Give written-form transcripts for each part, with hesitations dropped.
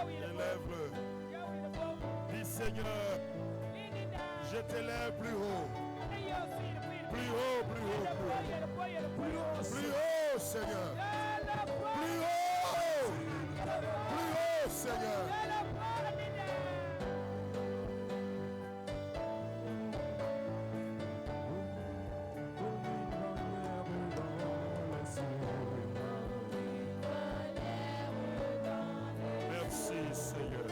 Élève-le. Dis Seigneur, je t'élève plus haut. Plus haut, plus haut, plus haut. Plus haut, Seigneur. Plus haut. Plus haut, Seigneur. Merci, Seigneur.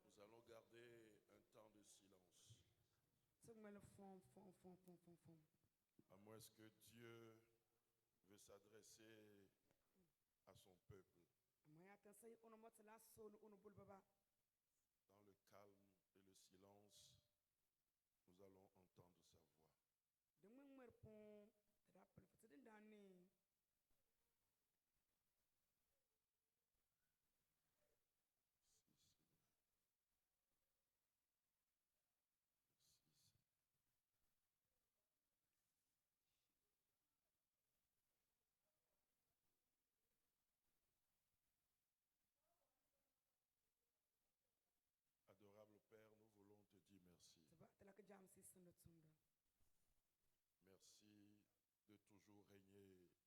Nous allons garder un temps de silence. À moins que Dieu veut s'adresser à son peuple. Dans le calme et le silence, nous allons entendre sa voix. Adorable Père, nous voulons te dire merci. Merci de toujours régner dans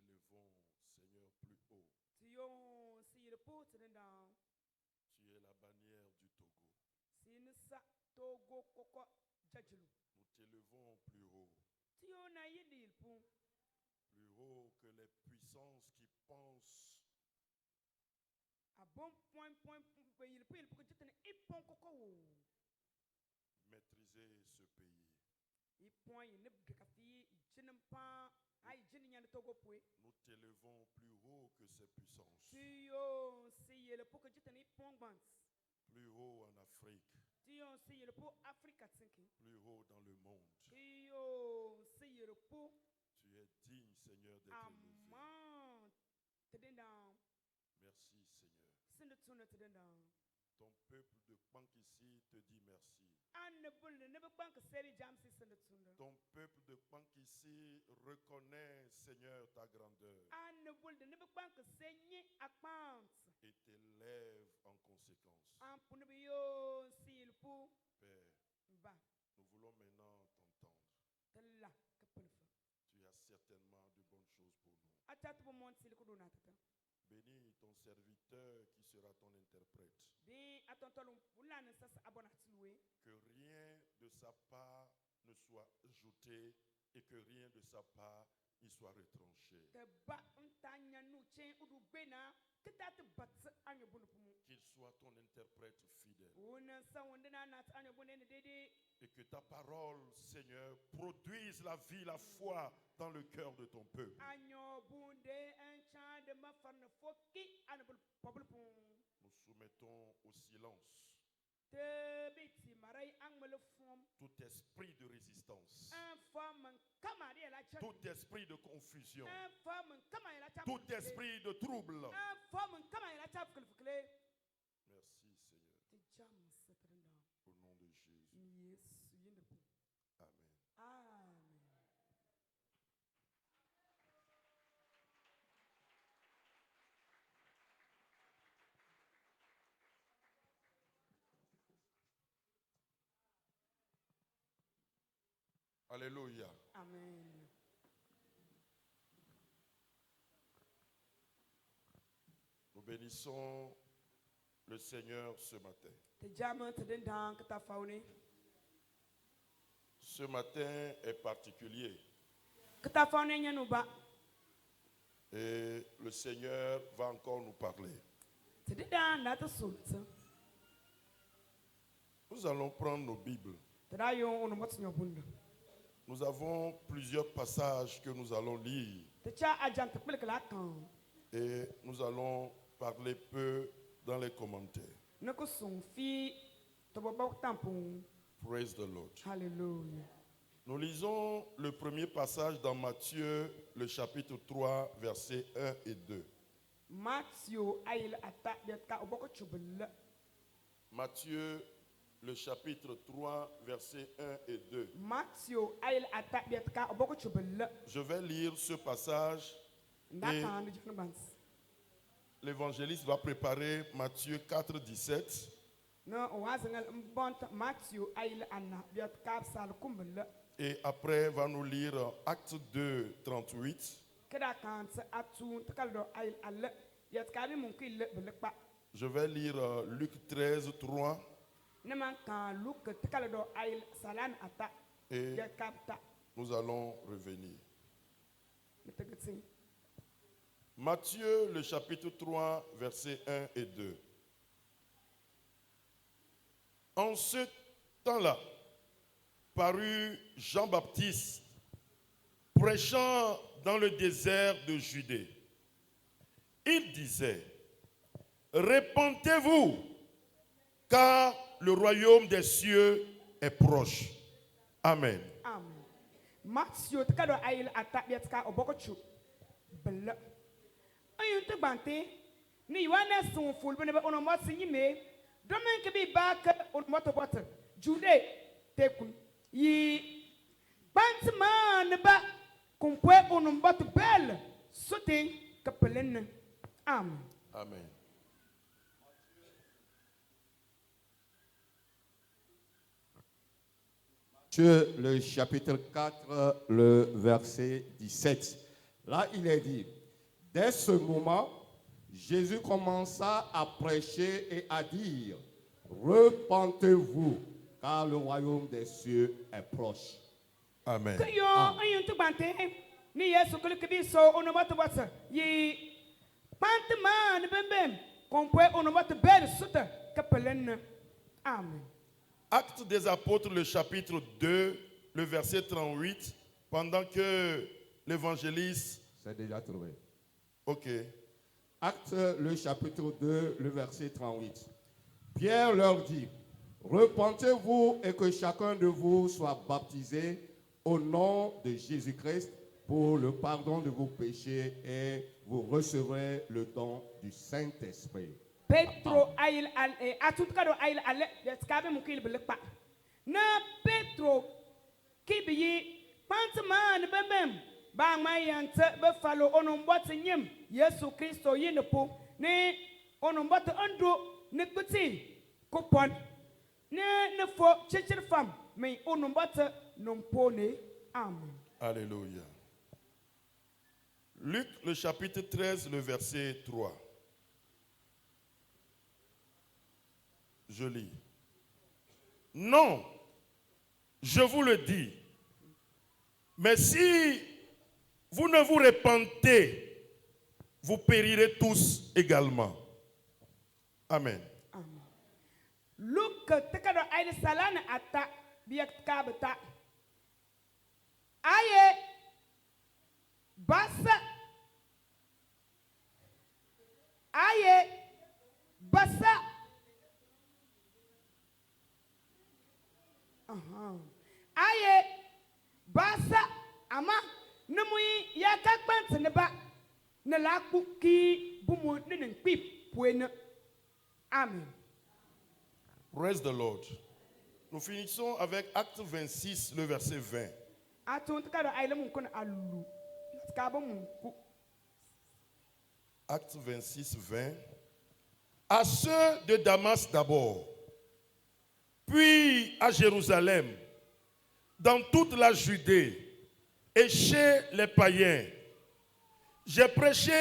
nos vies. Nous t'élevons, Seigneur, plus haut. Tu es la bannière du Togo. Nous t'élevons plus haut. Plus haut que les puissances qui pensent maîtriser ce pays. Nous t'élevons plus haut que ces puissances. Plus haut en Afrique. Plus haut dans le monde. Tu es digne, Seigneur, d'être élevé. Merci, Seigneur. Ton peuple de Pankissi te dit merci. Ton peuple de Pankissi reconnaît, Seigneur, ta grandeur. Et t'élève en conséquence. Père, nous voulons maintenant t'entendre. Tu as certainement de bonnes choses pour nous. Bénis ton serviteur qui sera ton interprète. Que rien de sa part ne soit jeté et que rien de sa part n'y soit retranché. Qu'il soit ton interprète fidèle. Et que ta parole, Seigneur, produise la vie, la foi dans le cœur de ton peuple. Nous soumettons au silence tout esprit de résistance, tout esprit de confusion, tout esprit de trouble. Merci, Seigneur. Au nom de Jésus. Amen. Amen. Alléluia. Amen. Nous bénissons le Seigneur ce matin. Te jama te den dan ka ta faune. Ce matin est particulier Ka ta faune nyanu ba. et le Seigneur va encore nous parler. Te den dan na ta sulta. Nous allons prendre nos Bibles. Te da yo ono mot nyobunda. Nous avons plusieurs passages que nous allons lire Te cha ajan te pel kala kan. et nous allons parler peu dans les commentaires. Na ko son fi to bobo tampon. Praise the Lord. Hallelujah. Nous lisons le premier passage dans Matthieu, le chapitre 3, versets 1 et 2. Matthew ayil ata biat ka oboko chubul. Matthieu, le chapitre 3, versets 1 et 2. Matthew ayil ata biat ka oboko chubul. Je vais lire ce passage. Ndaka ndi jana bans. L'évangéliste va préparer Matthieu 4, 17. Na owazengal mbont Matthew ayil anna biat ka sal kumbul. Et après, va nous lire Acte 2, 38. Kada kan sa atu te kaldo ayil al biat ka bi mun kil belekpa. Je vais lire Luc 13, 3. Ne man kan luk te kaldo ayil salan ata Et biat ka ta. nous allons revenir. Metegetse. Matthieu, le chapitre 3, versets 1 et 2. En ce temps-là, parut Jean-Baptiste, prêchant dans le désert de Judée. Il disait, répentez-vous, car le royaume des cieux est proche. Amen. Amen. Matthew te kaldo ayil ata biat ka oboko chu. Bel. Ayun te bante ni wana son ful bene ono mot sinyime. Domen ke bi bak ono mot bot. Jude te kun. Yi bantman ba kumpwe ono mot bel. Sote kapelen. Amen. Amen. Matthieu, le chapitre 4, le verset 17. Là, il est dit, dès ce moment, Jésus commença à prêcher et à dire, repentez-vous, car le royaume des cieux est proche. Amen. Kayo ayun te bante ni Yesu kule kebi so ono mot bot. Yi bantman bembem kumpwe ono mot bel sote kapelen. Amen. Actes des apôtres, le chapitre 2, le verset 38, pendant que l'évangéliste... C'est déjà trouvé. Ok. Acte, le chapitre 2, le verset 38. Pierre leur dit, repentez-vous et que chacun de vous soit baptisé au nom de Jésus-Christ pour le pardon de vos péchés et vous recevrez le don du Saint-Esprit. Petro ayil al atut kado ayil al yaskabe mukil belekpa. Na Petro kibiyi pantman bembem ba mayante be falo onombot nyem Yesu Kristo yinepo ne onombot ando ne kuti kopon ne fo chichir fam me onombot nompone. Amen. Alléluia. Luc, le chapitre 13, le verset 3. Je lis. Non, je vous le dis, mais si vous ne vous repentez, vous périrez tous également. Amen. Amen. Luke tekado ayil salana ata biyak kabata. Aye basa aye basa aye basa ama nemui yakakpant ne ba ne laku ki bumu ne nkpip puene. Amen. Praise the Lord. Nous finissons avec Acte 26, le verset 20. Atun tekado ayil mun kon alu. Skabo mun ku. Acte 26, 20. À ceux de Damas d'abord, puis à Jérusalem, dans toute la Judée et chez les païens. J'ai prêché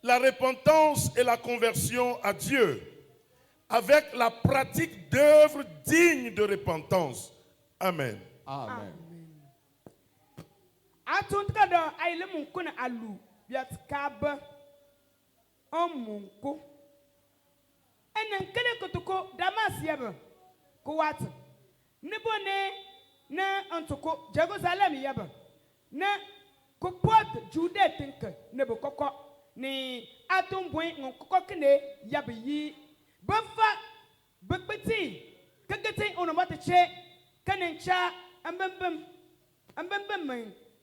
la repentance et la conversion à Dieu avec la pratique d'œuvres dignes de repentance. Amen. Amen. Atuntka do aile munko na alu biat kaba munko enen kele kotoko Damas yaba ko wat ne bone na antoko Jerusalem yaba na ko pot Jude tinka ne bo koko ni atum boy ngon koko kene yaba yi bafa bekbeti kagete onomata che kanencha ambembem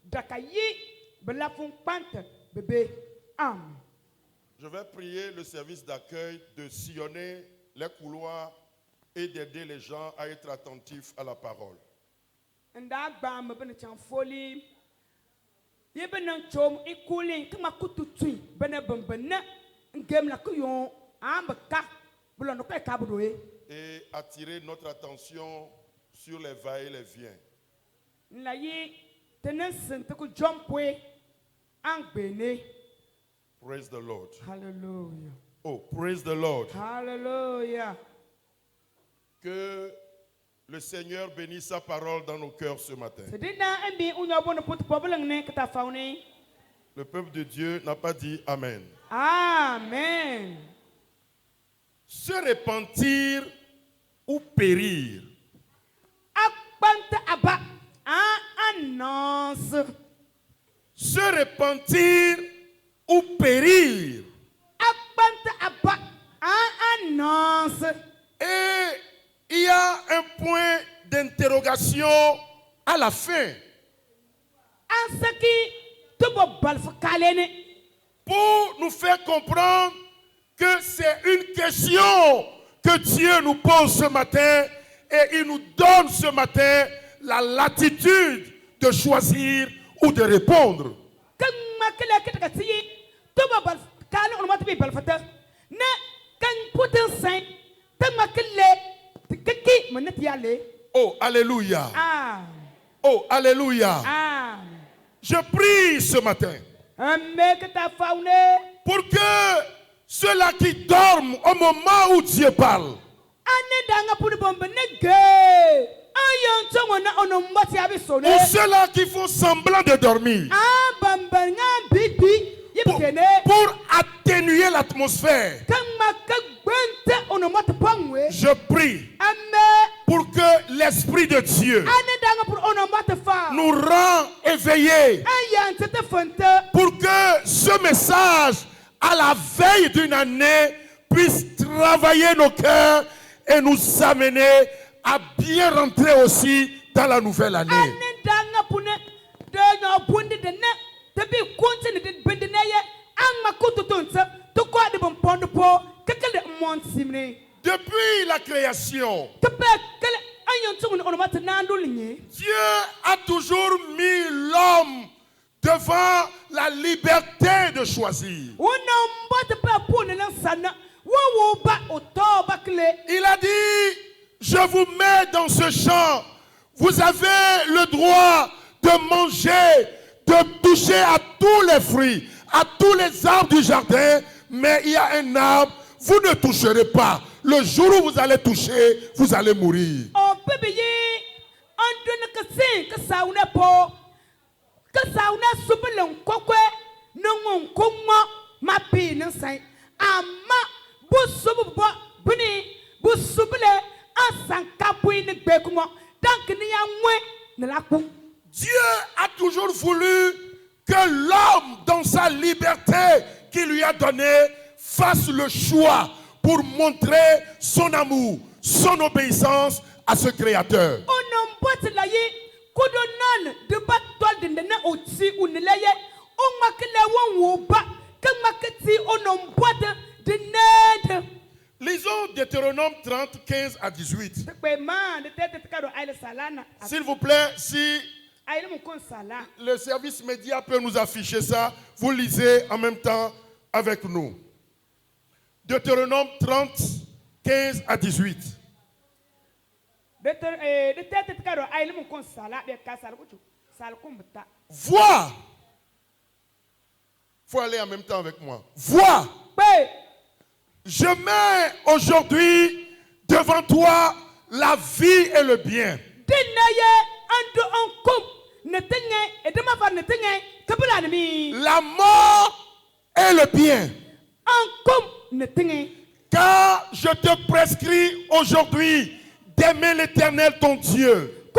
dakayi belafun pante bébé. Amen. Je vais prier le service d'accueil de sillonner les couloirs et d'aider les gens à être attentifs à la parole. Ndagba mbene chanfoli yebena chom ikuli kama kututui bene bembena ngem la kuyon ambaka bulono kwa kabroe. Et attirer notre attention sur les va-et-les-vient. Praise the Lord. Hallelujah. Oh, praise the Lord. Hallelujah. Que le Seigneur bénisse sa parole dans nos cœurs ce matin. Le peuple de Dieu n'a pas dit Amen. Amen. Se repentir ou périr. Se repentir ou périr. Et il y a un point d'interrogation à la fin. Pour nous faire comprendre que c'est une question que Dieu nous pose ce matin et il nous donne ce matin la latitude de choisir ou de répondre. Oh, alléluia. Oh, alléluia. Je prie ce matin pour que ceux-là qui dorment au moment où Dieu parle, ou ceux-là qui font semblant de dormir, pour atténuer l'atmosphère, je prie pour que l'Esprit de Dieu nous rend éveillés, pour que ce message à la veille d'une année puisse travailler nos cœurs et nous amener à bien rentrer aussi dans la nouvelle année. Depuis la création, Dieu a toujours mis l'homme devant la liberté de choisir. Il a dit, je vous mets dans ce champ, vous avez le droit de manger, de toucher à tous les fruits, à tous les arbres du jardin, mais il y a un arbre, vous ne toucherez pas. Le jour où vous allez toucher, vous allez mourir. Dieu a toujours voulu que l'homme, dans sa liberté qu'il lui a donnée, fasse le choix pour montrer son amour, son obéissance à ce Créateur. Lisons Deutéronome 30, 15 à 18. S'il vous plaît, si le service média peut nous afficher ça, vous lisez en même temps avec nous. Deutéronome 30, 15 à 18. Vois. Il faut aller en même temps avec moi. Vois. Je mets aujourd'hui devant toi la vie et le bien. La mort et le bien. Car je te prescris aujourd'hui d'aimer l'Éternel ton Dieu,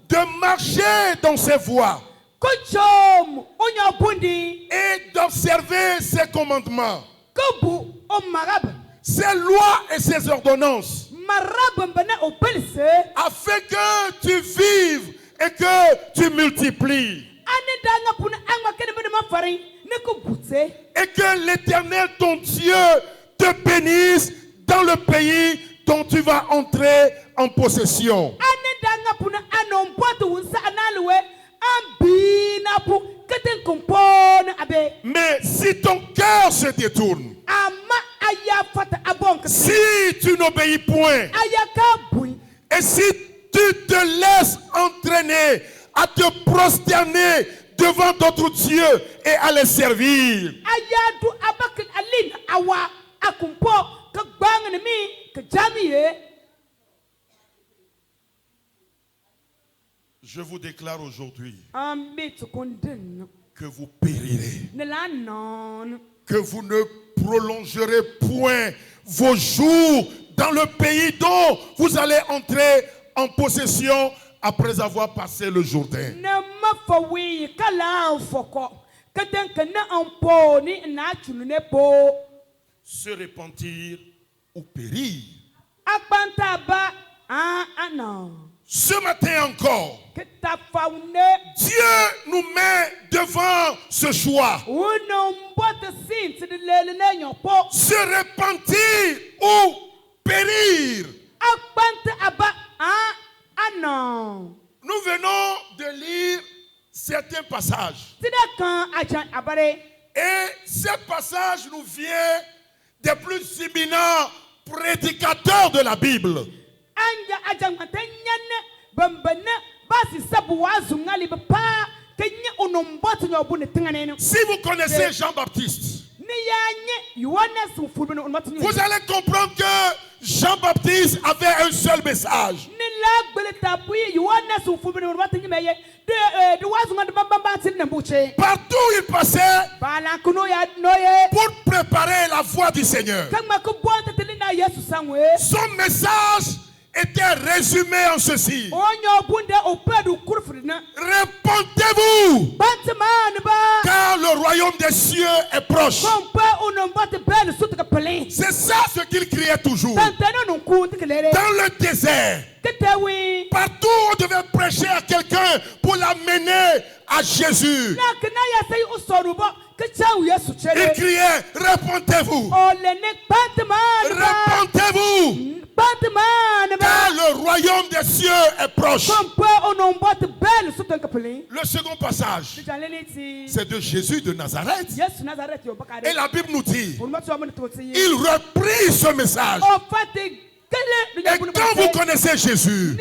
de marcher dans ses voies et d'observer ses commandements, ses lois et ses ordonnances, afin que tu vives et que tu multiplies. Et que l'Éternel ton Dieu te bénisse dans le pays dont tu vas entrer en possession. Mais si ton cœur se détourne, si tu n'obéis point, et si tu te laisses entraîner à te prosterner devant d'autres dieux et à les servir, je vous déclare aujourd'hui que vous périrez, que vous ne prolongerez point vos jours dans le pays dont vous allez entrer en possession après avoir passé le Jourdain. Se repentir ou périr. Ce matin encore, Dieu nous met devant ce choix. Se repentir ou périr. Nous venons de lire certains passages. Et ces passages nous viennent des plus éminents prédicateurs de la Bible. Si vous connaissez Jean-Baptiste, vous allez comprendre que Jean-Baptiste avait un seul message. Partout où il passait, pour préparer la voie du Seigneur, son message était résumé en ceci: répondez-vous, car le royaume des cieux est proche. C'est ça ce qu'il criait toujours. Dans le désert, partout on devait prêcher à quelqu'un pour l'amener à Jésus, il criait: répondez-vous, répondez-vous, car le royaume des cieux est proche. Le second passage, c'est de Jésus de Nazareth. Et la Bible nous dit, il reprit ce message. Et quand vous connaissez Jésus,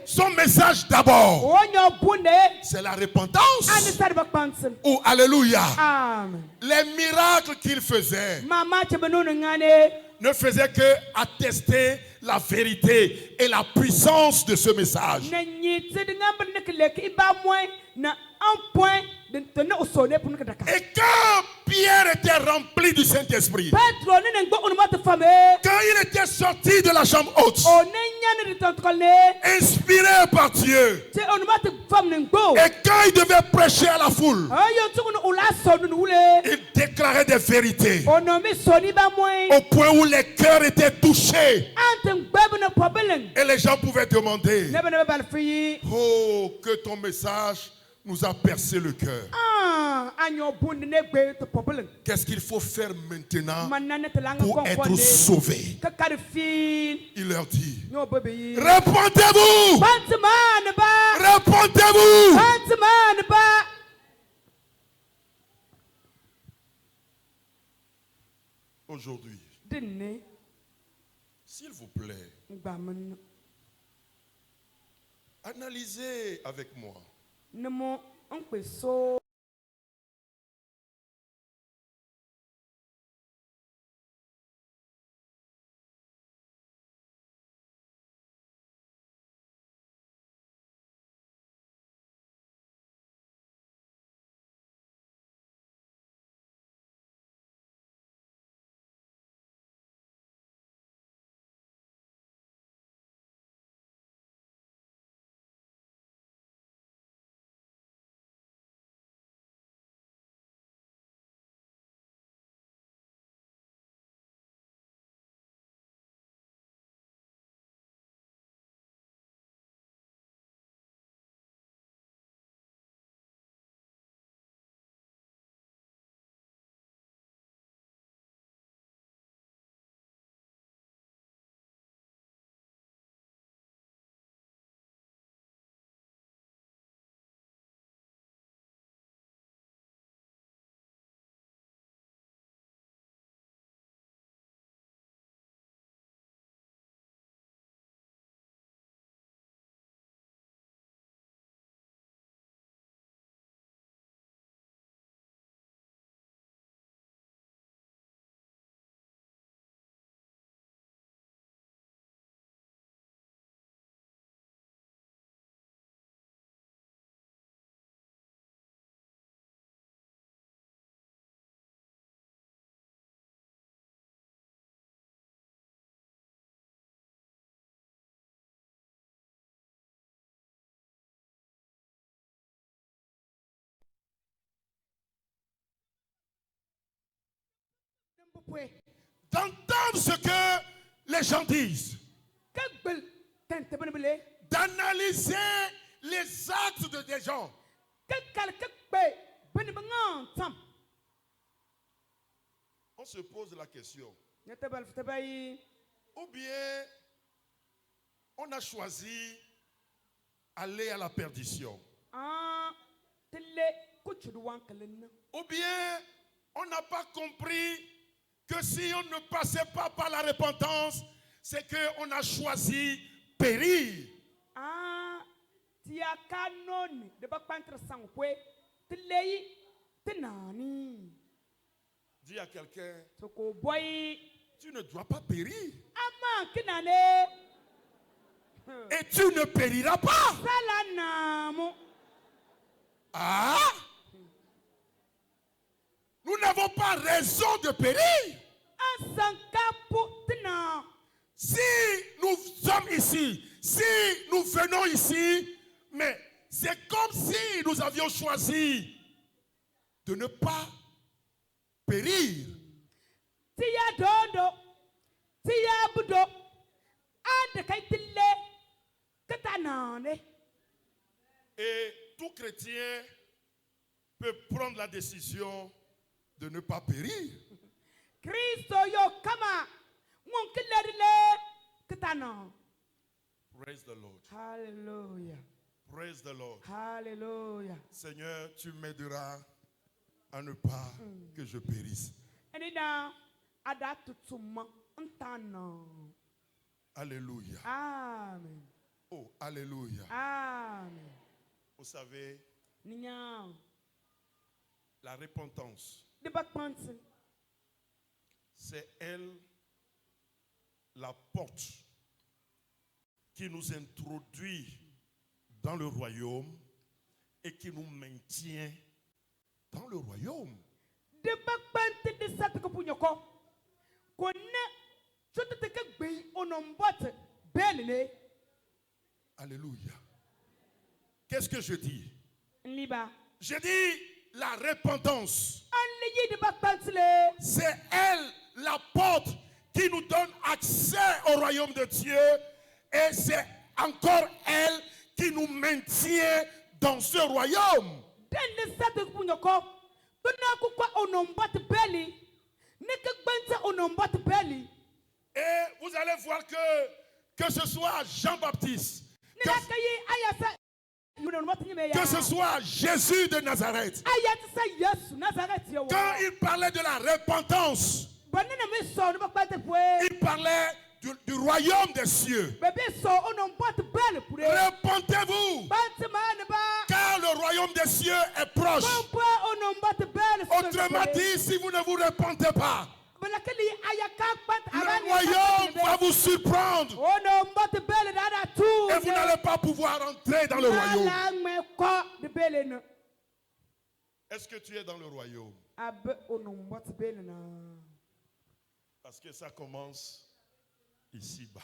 son message d'abord, c'est la repentance. Oh, alléluia. Les miracles qu'il faisait ne faisaient que attester la vérité et la puissance de ce message. Et quand Pierre était rempli du Saint-Esprit, quand il était sorti de la chambre haute, inspiré par Dieu, et quand il devait prêcher à la foule, il déclarait des vérités au point où les cœurs étaient touchés. Et les gens pouvaient demander: oh, que ton message nous a percé le cœur. Qu'est-ce qu'il faut faire maintenant pour être sauvé? Il leur dit: répondez-vous, répondez-vous. Aujourd'hui, S'il vous plaît, analysez avec moi. D'entendre ce que les gens disent. D'analyser les actes des gens. On se pose la question. Ou bien on a choisi aller à la perdition. Ou bien on n'a pas compris que si on ne passait pas par la repentance, c'est qu'on a choisi périr. Dis à quelqu'un, tu ne dois pas périr. Et tu ne périras pas. Ah! Nous n'avons pas raison de périr. Si nous sommes ici, si nous venons ici, mais c'est comme si nous avions choisi de ne pas périr. Et tout chrétien peut prendre la décision de ne pas périr. Praise the Lord. Hallelujah. Praise the Lord. Hallelujah. Seigneur, tu m'aideras à ne pas que je périsse. Alléluia. Amen. Oh, alléluia. Amen. Vous savez, la repentance, c'est elle la porte qui nous introduit dans le royaume et qui nous maintient dans le royaume. Alléluia. Qu'est-ce que je dis? Je dis la repentance. C'est elle la porte qui nous donne accès au royaume de Dieu et c'est encore elle qui nous maintient dans ce royaume. Et vous allez voir que ce soit Jean-Baptiste, que ce soit Jésus de Nazareth, quand il parlait de la repentance, il parlait du royaume des cieux. Répentez-vous, car le royaume des cieux est proche. Autrement dit, si vous ne vous répentez pas, le royaume va vous surprendre et vous n'allez pas pouvoir entrer dans le royaume. Est-ce que tu es dans le royaume? Parce que ça commence ici-bas.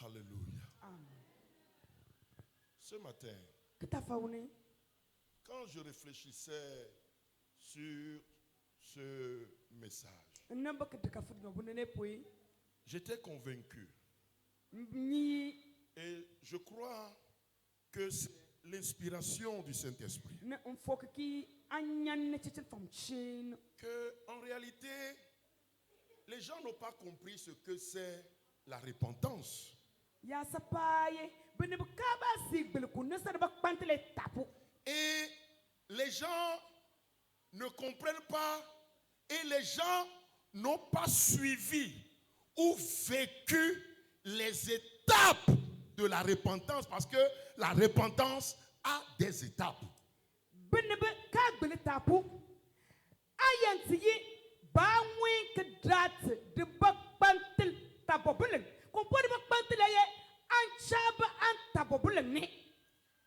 Alléluia. Ce matin, quand je réfléchissais sur ce message, j'étais convaincu. Et je crois que c'est l'inspiration du Saint-Esprit. Que en réalité, les gens n'ont pas compris ce que c'est la repentance. Et les gens ne comprennent pas et les gens n'ont pas suivi ou vécu les étapes de la repentance, parce que la repentance a des étapes.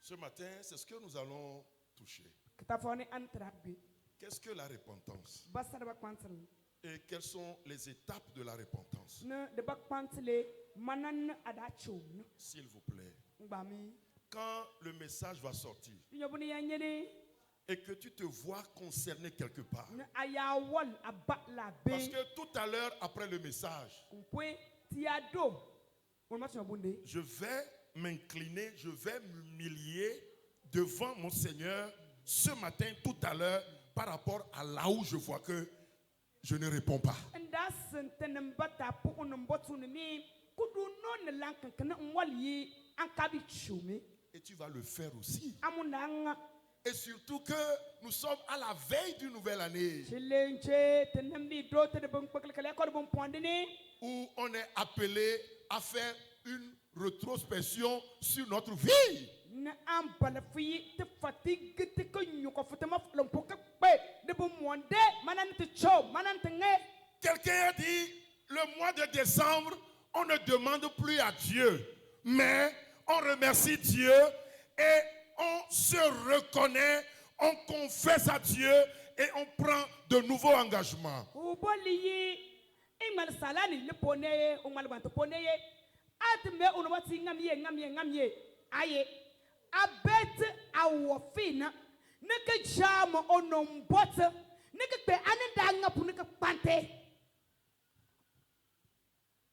Ce matin, c'est ce que nous allons toucher. Qu'est-ce que la repentance? Et quelles sont les étapes de la repentance? S'il vous plaît, quand le message va sortir et que tu te vois concerné quelque part, parce que tout à l'heure après le message, je vais m'incliner, je vais m'humilier devant mon Seigneur ce matin, tout à l'heure, par rapport à là où je vois que je ne réponds pas. Et tu vas le faire aussi. Et surtout que nous sommes à la veille d'une nouvelle année où on est appelé à faire une rétrospection sur notre vie. Quelqu'un a dit, le mois de décembre, on ne demande plus à Dieu, mais on remercie Dieu et on se reconnaît, on confesse à Dieu et on prend de nouveaux engagements.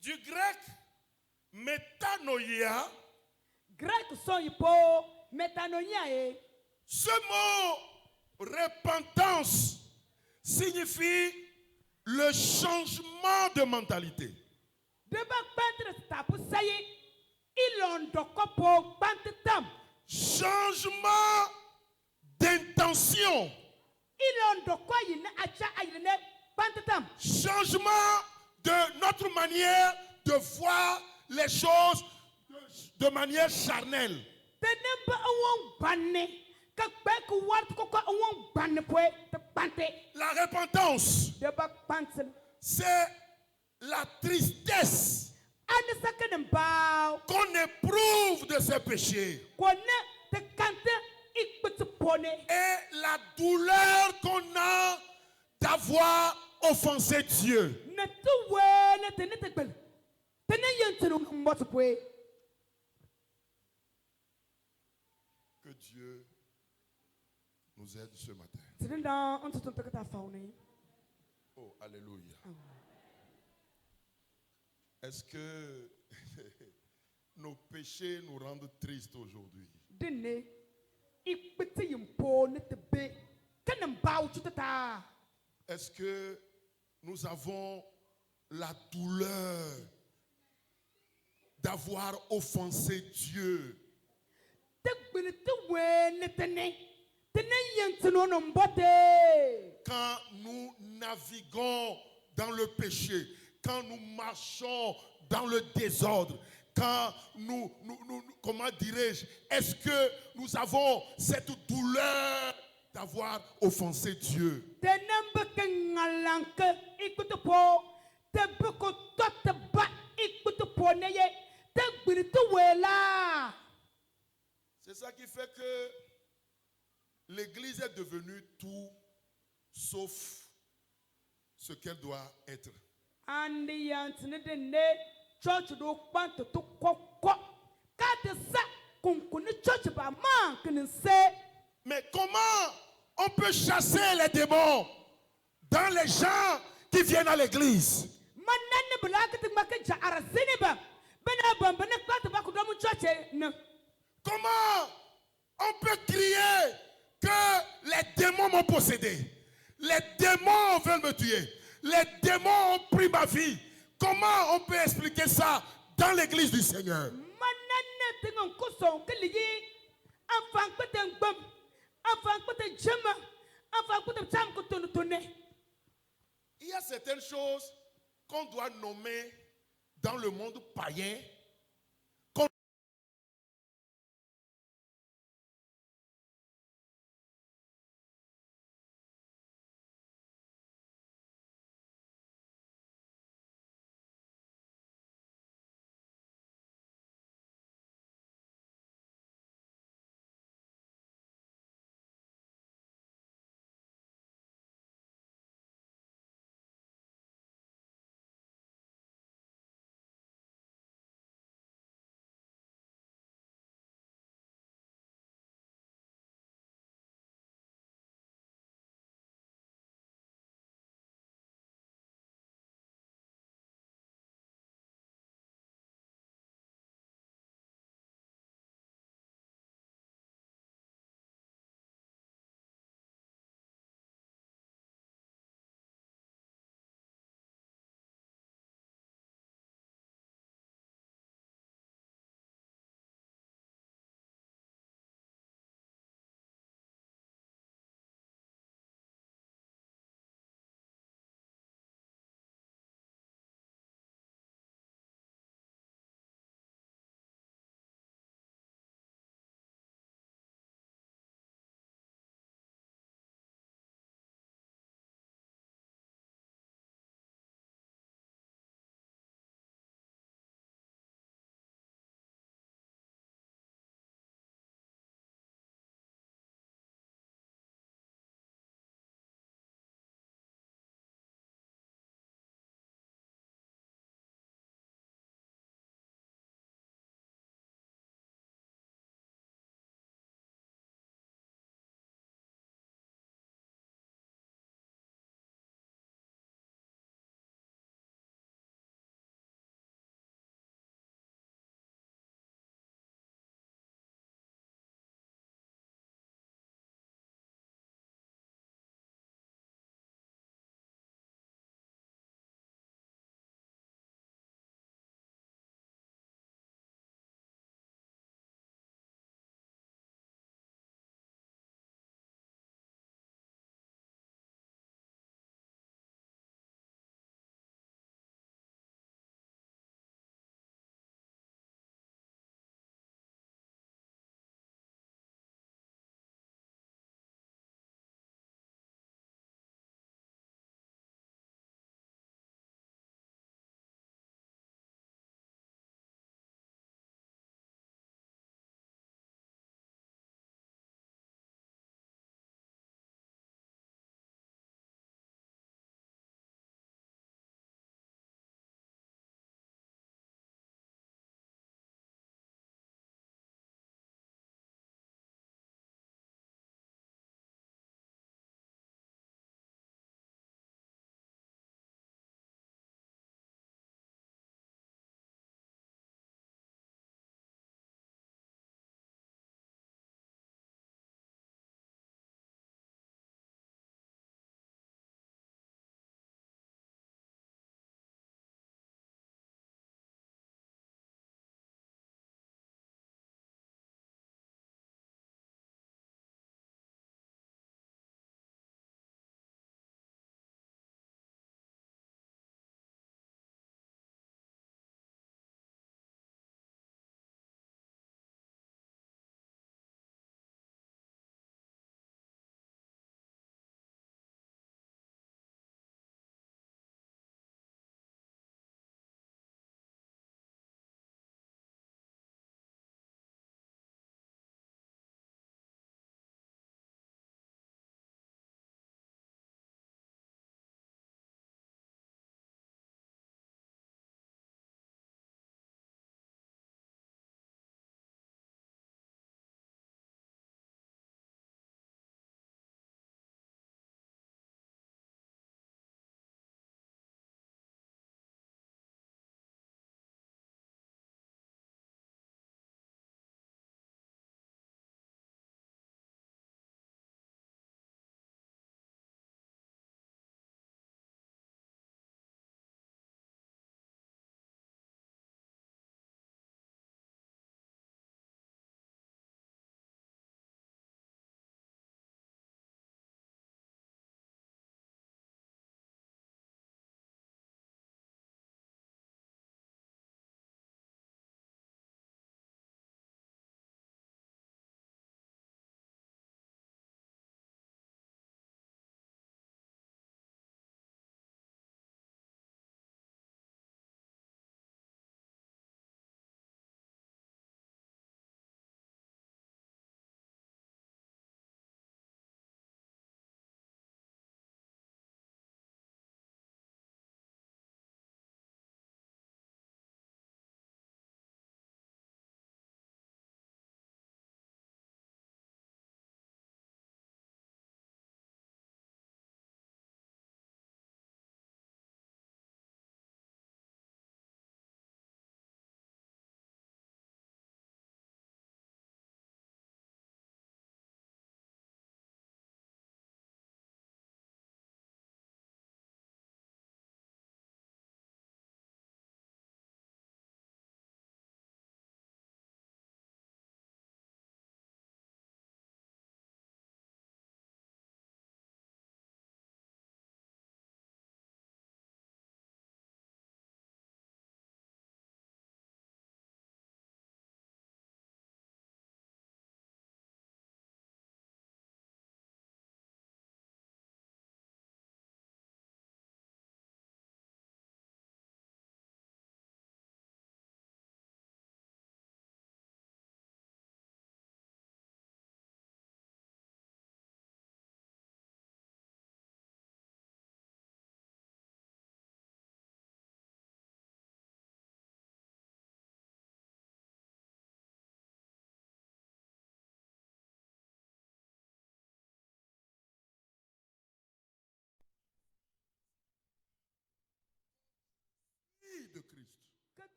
Du grec métanoïa, ce mot repentance signifie le changement de mentalité. Changement d'intention. Changement de notre manière de voir les choses de manière charnelle. La repentance, c'est la tristesse qu'on éprouve de ses péchés et la douleur qu'on a d'avoir offensé Dieu. Que Dieu nous aide ce matin. Oh, alléluia. Est-ce que nos péchés nous rendent tristes aujourd'hui? Est-ce que nous avons la douleur d'avoir offensé Dieu? Quand nous naviguons dans le péché, quand nous marchons dans le désordre, quand comment dirais-je, est-ce que nous avons cette douleur d'avoir offensé Dieu? C'est ça qui fait que l'Église est devenue tout sauf ce qu'elle doit être. Mais comment on peut chasser les démons dans les gens qui viennent à l'église? Comment on peut crier que les démons m'ont possédé, les démons veulent me tuer, les démons ont pris ma vie? Comment on peut expliquer ça dans l'église du Seigneur? Il y a certaines choses qu'on doit nommer dans le monde païen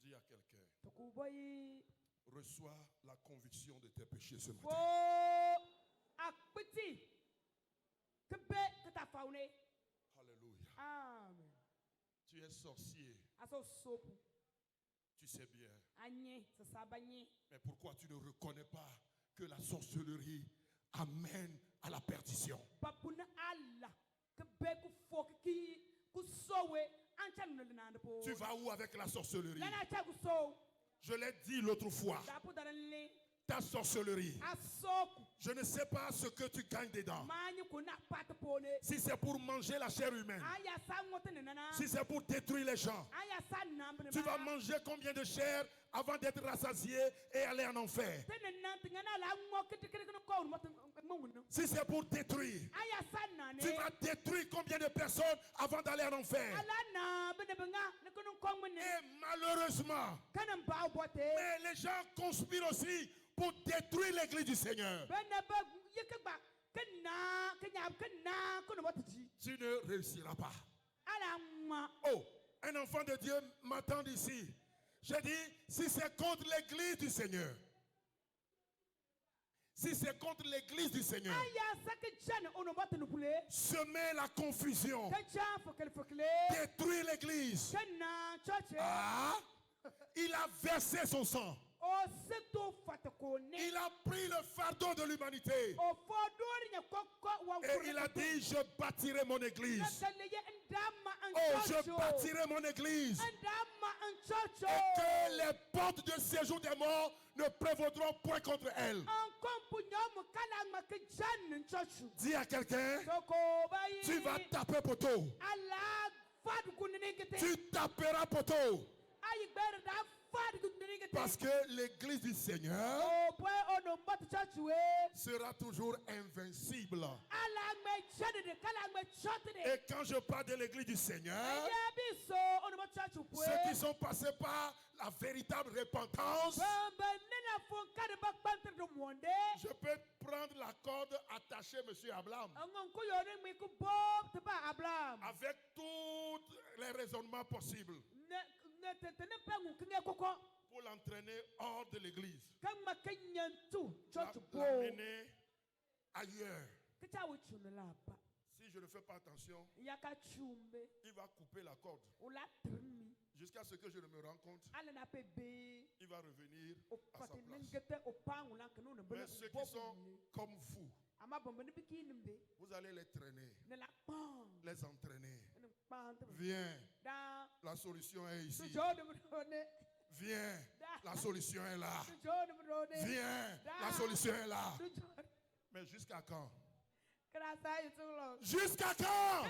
Dis à quelqu'un, reçois la conviction de tes péchés ce matin. Alléluia. Amen. Tu es sorcier, tu sais bien. Mais pourquoi tu ne reconnais pas que la sorcellerie amène à la perdition? Tu vas où avec la sorcellerie? Je l'ai dit l'autre fois. Ta sorcellerie, je ne sais pas ce que tu gagnes dedans. Si c'est pour manger la chair humaine, si c'est pour détruire les gens, tu vas manger combien de chair avant d'être rassasié et aller en enfer? Si c'est pour détruire, tu vas détruire combien de personnes avant d'aller en enfer? Et malheureusement, mais les gens conspirent aussi pour détruire l'église du Seigneur. Tu ne réussiras pas. Oh, un enfant de Dieu m'attend ici. J'ai dit, si c'est contre l'église du Seigneur, si c'est contre l'église du Seigneur, semer la confusion, détruire l'église, il a versé son sang. Il a pris le fardeau de l'humanité. Et il a dit, je bâtirai mon église. Oh, je bâtirai mon église. Et que les portes de séjour des morts ne prévaudront point contre elle. Dis à quelqu'un, tu vas taper poteau. Tu taperas poteau. Parce que l'église du Seigneur sera toujours invincible. Et quand je parle de l'église du Seigneur, ceux qui sont passés par la véritable repentance, je peux prendre la corde attachée, monsieur Abraham, avec tous les raisonnements possibles, pour l'entraîner hors de l'église, l'amener ailleurs. Si je ne fais pas attention, il va couper la corde jusqu'à ce que je ne me rende compte. Il va revenir à sa place. Mais ceux qui sont comme vous, vous allez les traîner, les entraîner. Viens, la solution est ici. Viens, la solution est là. Viens, la solution est là. Mais jusqu'à quand? Jusqu'à quand?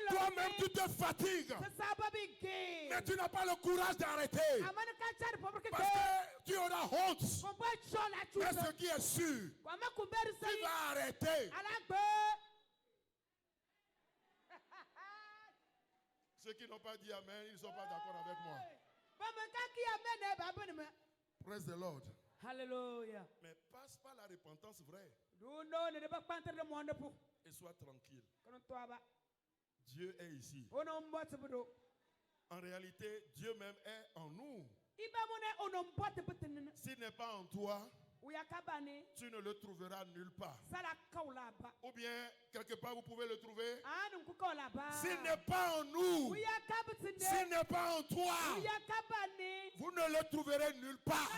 Toi-même tu te fatigues, mais tu n'as pas le courage d'arrêter, parce que tu auras honte. Mais ce qui est sûr, tu vas arrêter. Ceux qui n'ont pas dit amen, ils ne sont pas d'accord avec moi. Praise the Lord. Hallelujah. Mais passe par la repentance vraie et sois tranquille. Dieu est ici. En réalité, Dieu même est en nous. S'il n'est pas en toi, tu ne le trouveras nulle part. Ou bien, quelque part, vous pouvez le trouver. S'il n'est pas en nous, s'il n'est pas en toi, vous ne le trouverez nulle part.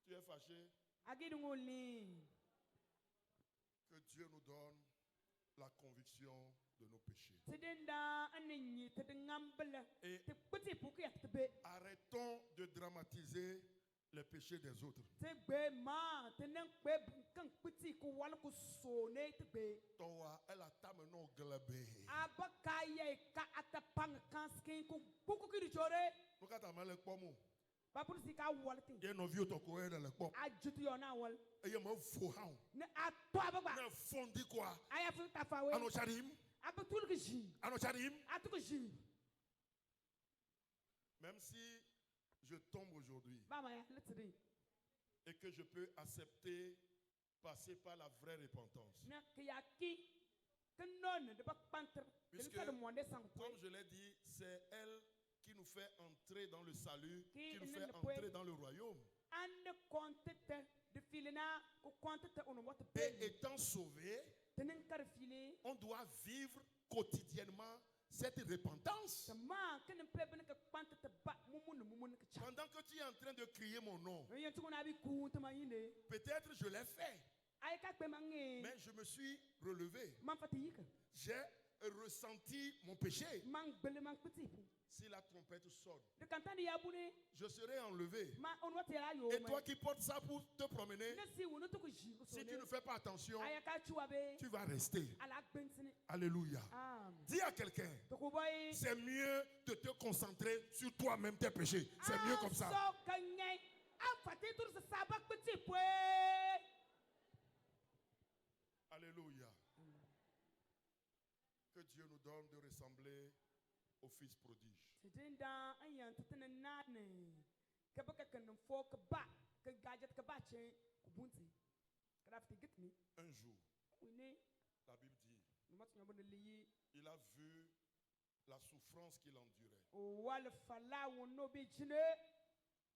Tu es fâché? Que Dieu nous donne la conviction de nos péchés. Et arrêtons de dramatiser les péchés des autres. Toa, elle a tamené glabé. Pourquoi t'as mal le pomme? Il y a un vieux toko dans le pop. Et il y a un faux hound. Un fondi quoi? Anocharim. Anocharim. Même si je tombe aujourd'hui et que je peux accepter, passer par la vraie repentance. Puisque, comme je l'ai dit, c'est elle qui nous fait entrer dans le salut, qui nous fait entrer dans le royaume. Et étant sauvé, on doit vivre quotidiennement cette repentance. Pendant que tu es en train de crier mon nom, peut-être je l'ai fait, mais je me suis relevé. J'ai ressenti mon péché. Si la trompette sonne, je serai enlevé. Et toi qui portes ça pour te promener, si tu ne fais pas attention, tu vas rester. Alléluia. Dis à quelqu'un, c'est mieux de te concentrer sur toi-même tes péchés. C'est mieux comme ça. Alléluia. Que Dieu nous donne de ressembler au Fils prodige. Un jour, la Bible dit, il a vu la souffrance qu'il endurait.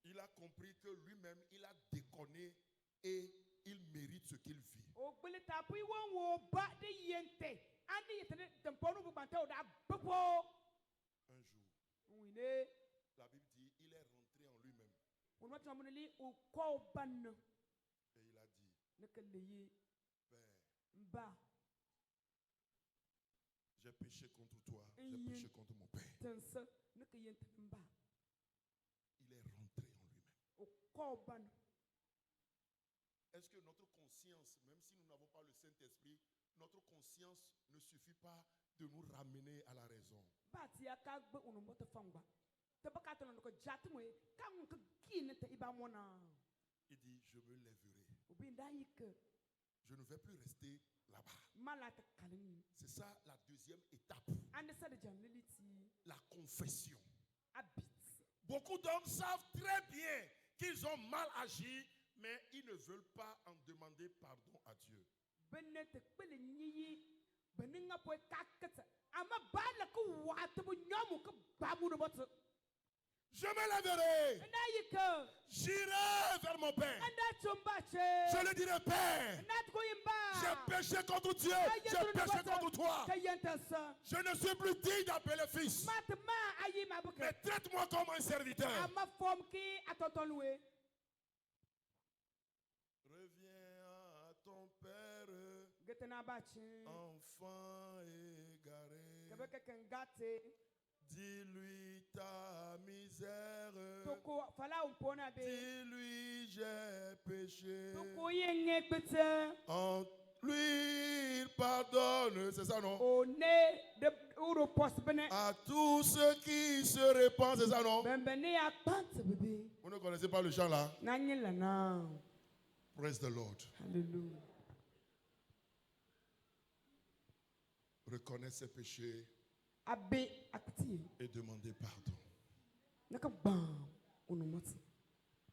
Il a compris que lui-même, il a déconné et il mérite ce qu'il vit. Un jour, la Bible dit, il est rentré en lui-même. Et il a dit, Père, j'ai péché contre toi, j'ai péché contre mon Père. Il est rentré en lui-même. Est-ce que notre conscience, même si nous n'avons pas le Saint-Esprit, notre conscience ne suffit pas de nous ramener à la raison? Il dit, je me lèverai. Je ne vais plus rester là-bas. C'est ça la deuxième étape. La confession. Beaucoup d'hommes savent très bien qu'ils ont mal agi, mais ils ne veulent pas en demander pardon à Dieu. Je me lèverai. J'irai vers mon Père. Je lui dirai, Père, j'ai péché contre Dieu, j'ai péché contre toi. Je ne suis plus digne d'appeler fils. Mais traite-moi comme un serviteur. Reviens à ton Père, enfant égaré. Dis-lui ta misère. Dis-lui j'ai péché. En lui il pardonne. C'est ça non? À tous ceux qui se répandent. C'est ça non? Vous ne connaissez pas le chant là? Praise the Lord. Hallelujah. Reconnaissez ses péchés et demandez pardon.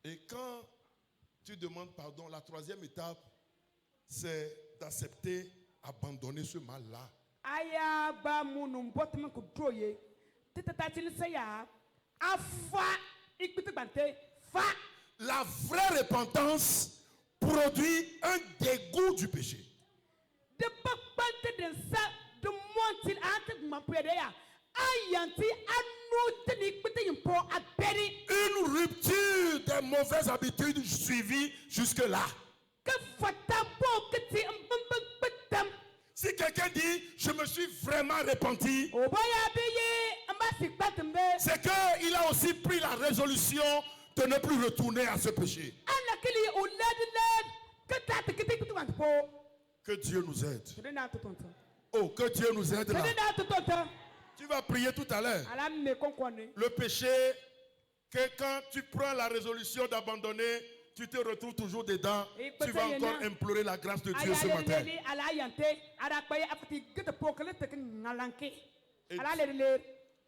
Et quand tu demandes pardon, la troisième étape, c'est d'accepter, abandonner ce mal-là. La vraie repentance produit un dégoût du péché. Une rupture des mauvaises habitudes suivies jusque-là. Si quelqu'un dit, je me suis vraiment repenti, c'est qu'il a aussi pris la résolution de ne plus retourner à ce péché. Que Dieu nous aide. Oh, que Dieu nous aide là. Tu vas prier tout à l'heure. Le péché, que quand tu prends la résolution d'abandonner, tu te retrouves toujours dedans. Tu vas encore implorer la grâce de Dieu ce matin.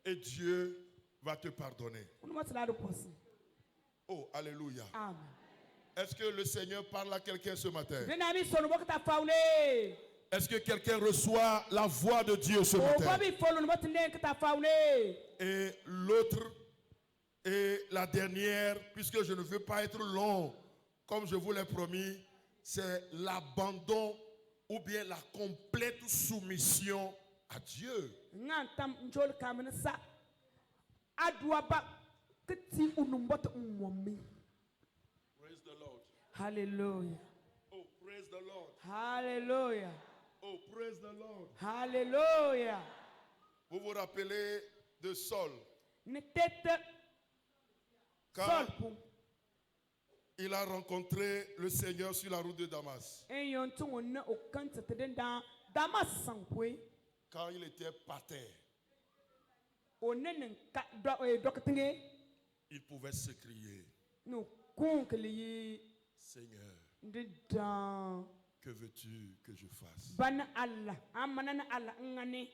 Et Dieu va te pardonner. Oh, alléluia. Amen. Est-ce que le Seigneur parle à quelqu'un ce matin? Bien ami son mo ta faune. Est-ce que quelqu'un reçoit la voix de Dieu ce O matin? ba bi folo mo tene ta faune. Et l'autre et la dernière, puisque je ne veux pas être long, comme je vous l'ai promis, c'est l'abandon ou bien la complète soumission à Dieu. Ngantam njol kamene sa. Adwa ba keti unumbot umwami. Praise the Lord. Hallelujah. Oh, praise the Lord. Hallelujah. Oh, praise the Lord. Hallelujah. Vous vous rappelez de Saul, Ne tete quand Saul pou. il a rencontré le Seigneur sur la route de Damas, En yon tu on o kan te den dans Damas sankwe. quand il était par terre, O nen ka dokatenge il pouvait se crier, no konkeli Seigneur, de dans que veux-tu que je fasse? ban Allah amana Allah ngane.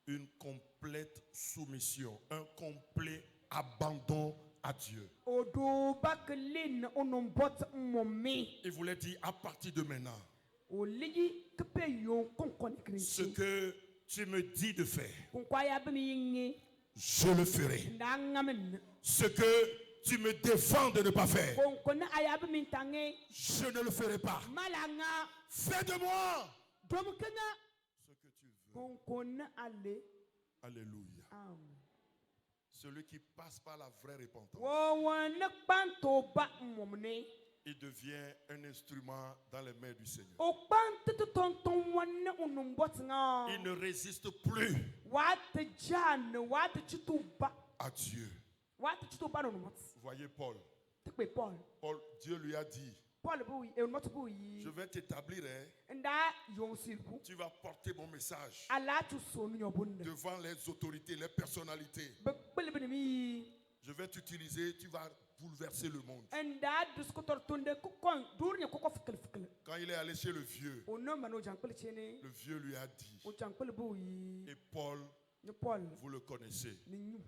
Une complète soumission, un complet abandon à Dieu. Odo baklin onombot momi. Il voulait dire à partir de maintenant, O ligi kepe yon konkon ce krisi. que tu me dis de faire, Konkwaya bemi yingi je le ferai. ndangamen. Ce que tu me défends de ne pas faire, Konkona ayabe mintange je ne le ferai pas. malanga Fais de moi domkena ce que tu veux. konkona ale. Alléluia. Amen. Celui qui passe par la vraie repentance, Wona kpanto ba momne. il devient un instrument dans les mains du Seigneur. O kpanto tonton wona unumbot nga. Il ne résiste plus Wat jan wat chituba. à Dieu. Wat chituba no mot. Voyez Paul. Tekbe Paul. Paul, Dieu lui a dit, Paul bu e mot bu yi. je vais t'établir, hein. Nda yon silku. Tu vas porter mon message Ala tu sonu yobunda. devant les autorités, les personnalités. Bekbelebemi. Je vais t'utiliser, tu vas bouleverser le monde. Nda duskotor tunde kokon durnya kokon fikkel fikkel. Quand il est allé chez le vieux, O no mano jankpel chene. le vieux lui a dit, O jankpel bu yi. et Paul, Ne Paul. vous le connaissez. Ni nyu.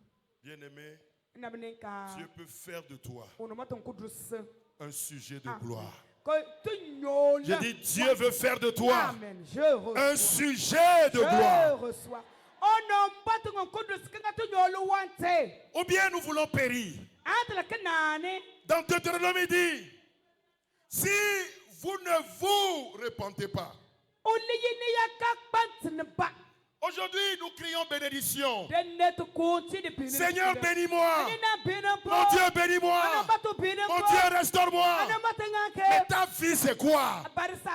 Bien-aimé, Na beneka. Dieu peut faire de toi O no maton kudrus. un sujet de gloire. Ko tunyo. J'ai dit, Dieu veut faire de toi Amen. Je reçois. un sujet de Je gloire. reçois. Oh non, pas ton kudrus kanga tunyo lo wante. Ou bien nous voulons périr. Atla kenane. Dans Deutéronome, il dit, si vous ne vous repentez pas. O liyini ya kakpant ba. Aujourd'hui, nous crions bénédiction. Denne to konti de pinin. Seigneur, bénis-moi. Nina bina po. Mon Dieu, bénis-moi. Anambato bina Mon po. Dieu, restaure-moi. Anambatanga Mais ke. ta vie, c'est quoi? Barisa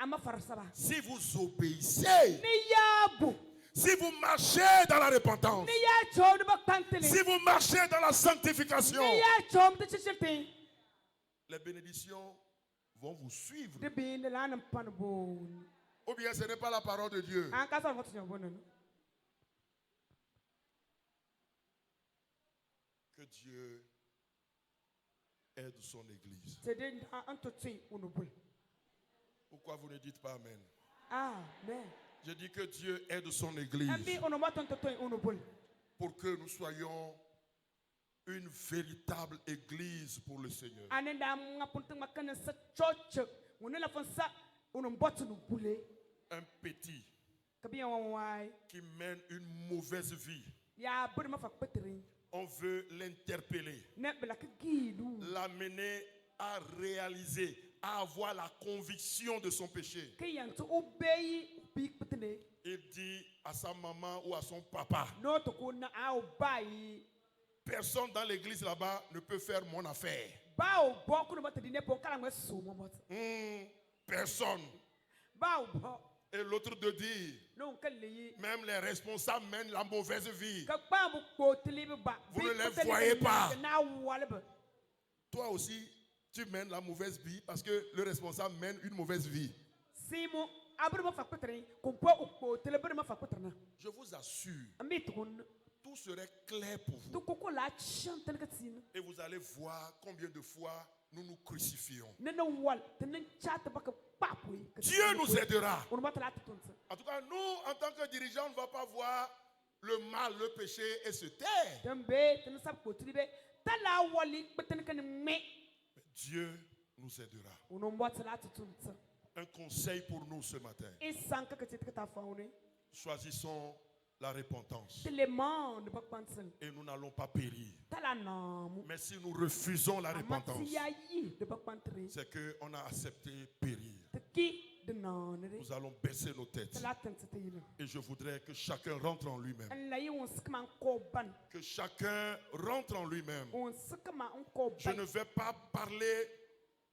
ama farsaba. Si vous obéissez, Ni yabu. si vous marchez dans la repentance, Ni ya chom de baktantele. si vous marchez dans la sanctification, Ni ya chom de chichilting. les bénédictions vont vous suivre. De bin la nam panbo. Ou bien ce n'est pas la parole de Dieu. An ka sa votu bono. Que Dieu aide son Église. C'est de an totsi unubul. Pourquoi vous ne dites pas Amen? Amen. Je dis que Dieu aide son Église Ambi onomaton totoi unubul. pour que nous soyons une véritable Église pour le Seigneur. Anenda ngapuntung makana sa church. Unela fonsa unumbot unubule. Un petit Kabiya wawai. qui mène une mauvaise vie. Ya buri mafak petri. On veut l'interpeller, Ne belak gidu. l'amener à réaliser, à avoir la conviction de son péché. Kiyan to obey big petne. Il dit à sa maman ou à son papa, No to kuna au bai. personne dans l'église là-bas ne peut faire mon affaire. Bao bo kuna batdi ne po kala ngwe so mo mot. Personne. Bao bo. Et l'autre de dire, No kalli. même les responsables mènent la mauvaise vie. Ka pa bu ko tlibe ba. Vous ne les voyez pas. Na walbe. Toi aussi, tu mènes la mauvaise vie parce que le responsable mène une mauvaise vie. Simo abri mafak petri. Ko po ko tlibe mafak petrina. Je vous assure, Ami tukun. tout serait clair pour vous. To koko la chantel katsina. Et vous allez voir combien de fois nous nous crucifions. Nena wal tenen chat baka papui. Dieu nous aidera. On va te la tutunsa. En tout cas, nous, en tant que dirigeants, on ne va pas voir le mal, le péché et se taire. Mais Dieu nous aidera. Un conseil pour nous ce matin. Choisissons la repentance. Et nous n'allons pas périr. Mais si nous refusons la repentance, c'est qu'on a accepté périr. Nous allons baisser nos têtes. Et je voudrais que chacun rentre en lui-même. Que chacun rentre en lui-même. Je ne vais pas parler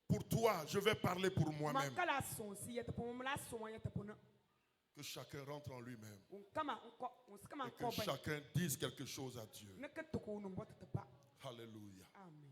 pour toi, je vais parler pour moi-même. Que chacun rentre en lui-même. Et que chacun dise quelque chose à Dieu. Alléluia. Amen.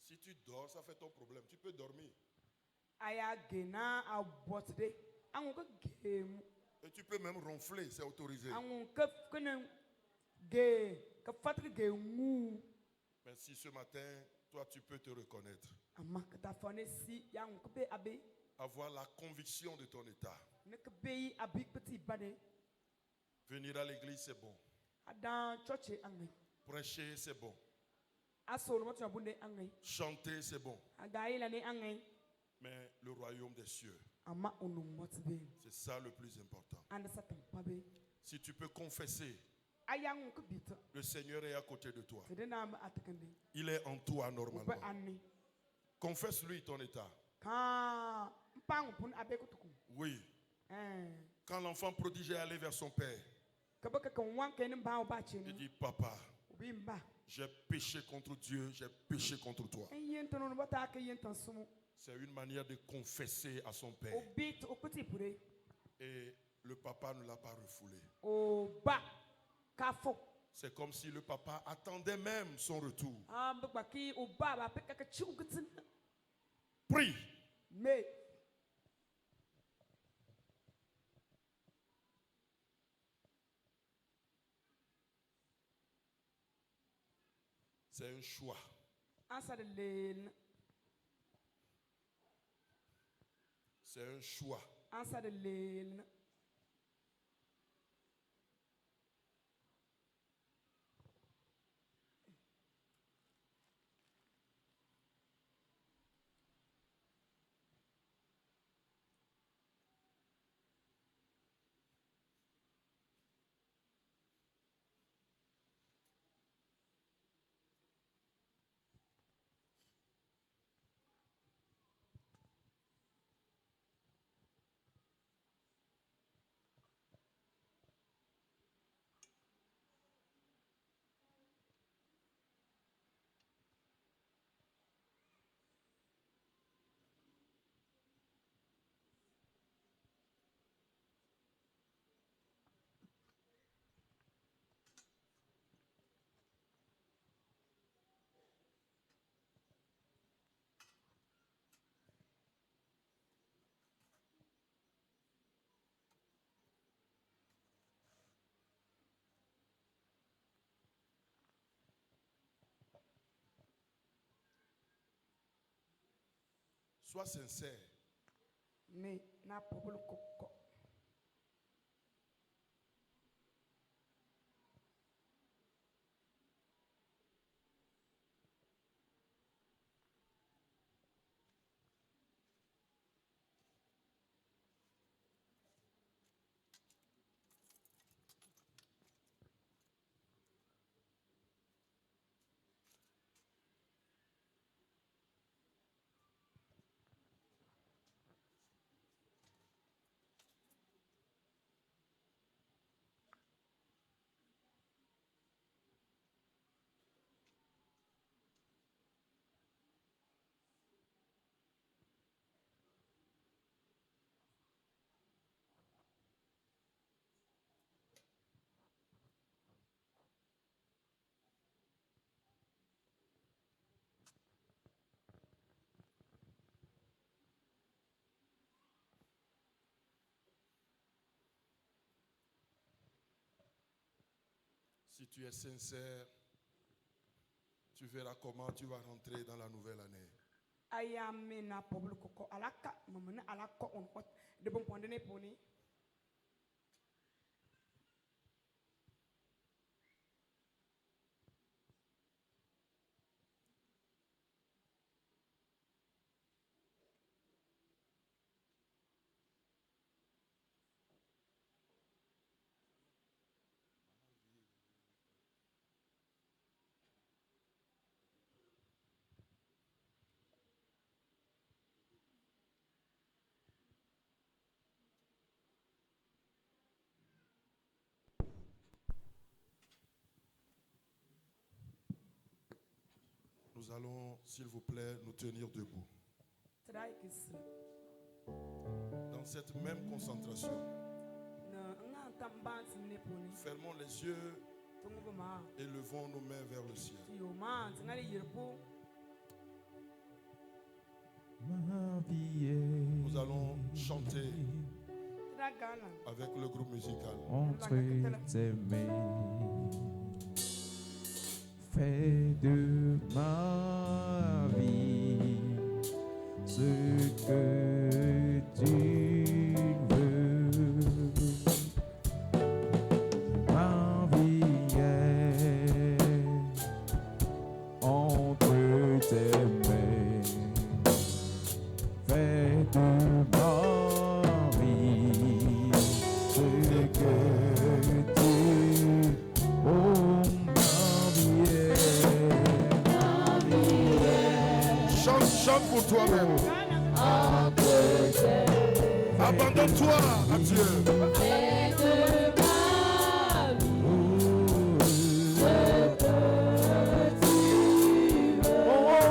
Si tu dors, ça fait ton problème. Tu peux dormir. Et tu peux même ronfler, c'est autorisé. Mais si ce matin, toi, tu peux te reconnaître. Avoir la conviction de ton état. Venir à l'église, c'est bon. Prêcher, c'est bon. Chanter, c'est bon. Mais le royaume des cieux, c'est ça le plus important. Si tu peux confesser, le Seigneur est à côté de toi. Il est en toi normalement. Confesse-lui ton état. Oui. Quand l'enfant prodigue est allé vers son père, il dit, papa, j'ai péché contre Dieu, j'ai péché contre toi. C'est une manière de confesser à son père. Et le papa ne l'a pas refoulé. C'est comme si le papa attendait même son retour. Prie. C'est un choix. C'est un choix. Sois sincère. Si tu es sincère, tu verras comment tu vas rentrer dans la nouvelle année. Nous allons, s'il vous plaît, nous tenir debout. Dans cette même concentration, fermons les yeux et levons nos mains vers le ciel. Nous allons chanter avec le groupe musical. Entre tes mains, fais de ma vie ce que tu veux. Ma vie est entre tes mains, fais de ma vie ce que tu Chante pour toi-même. Abandonne-toi à Dieu. Oh,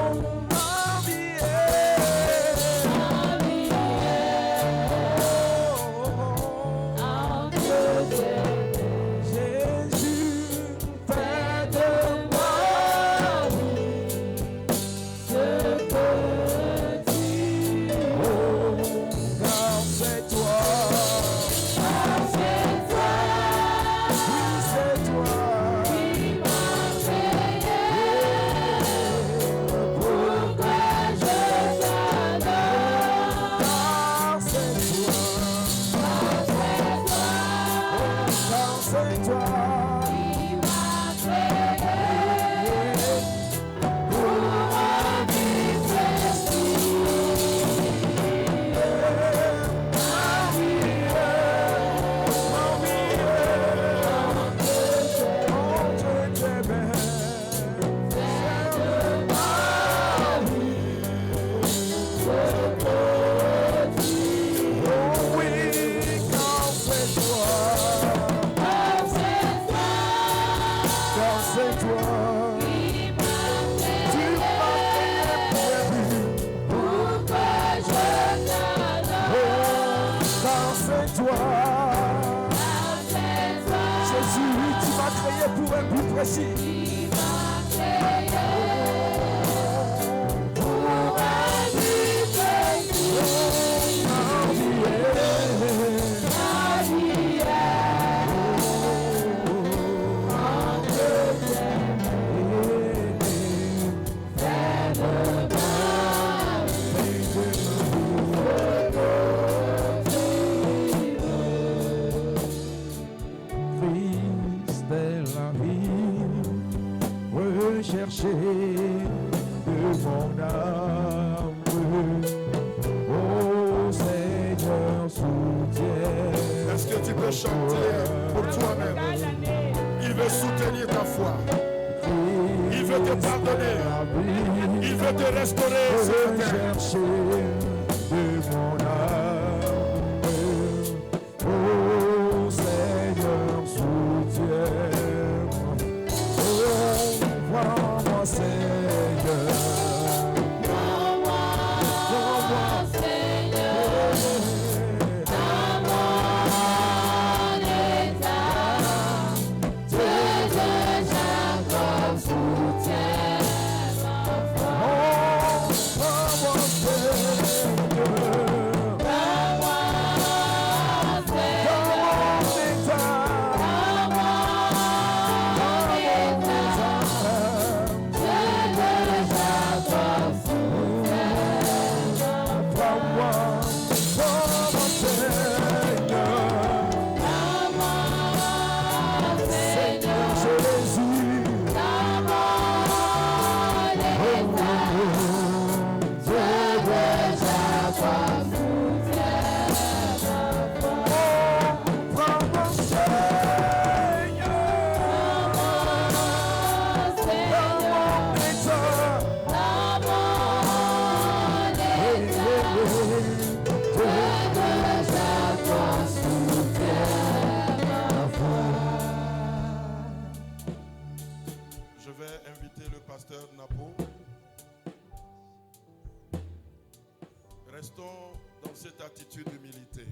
Restons dans cette attitude d'humilité.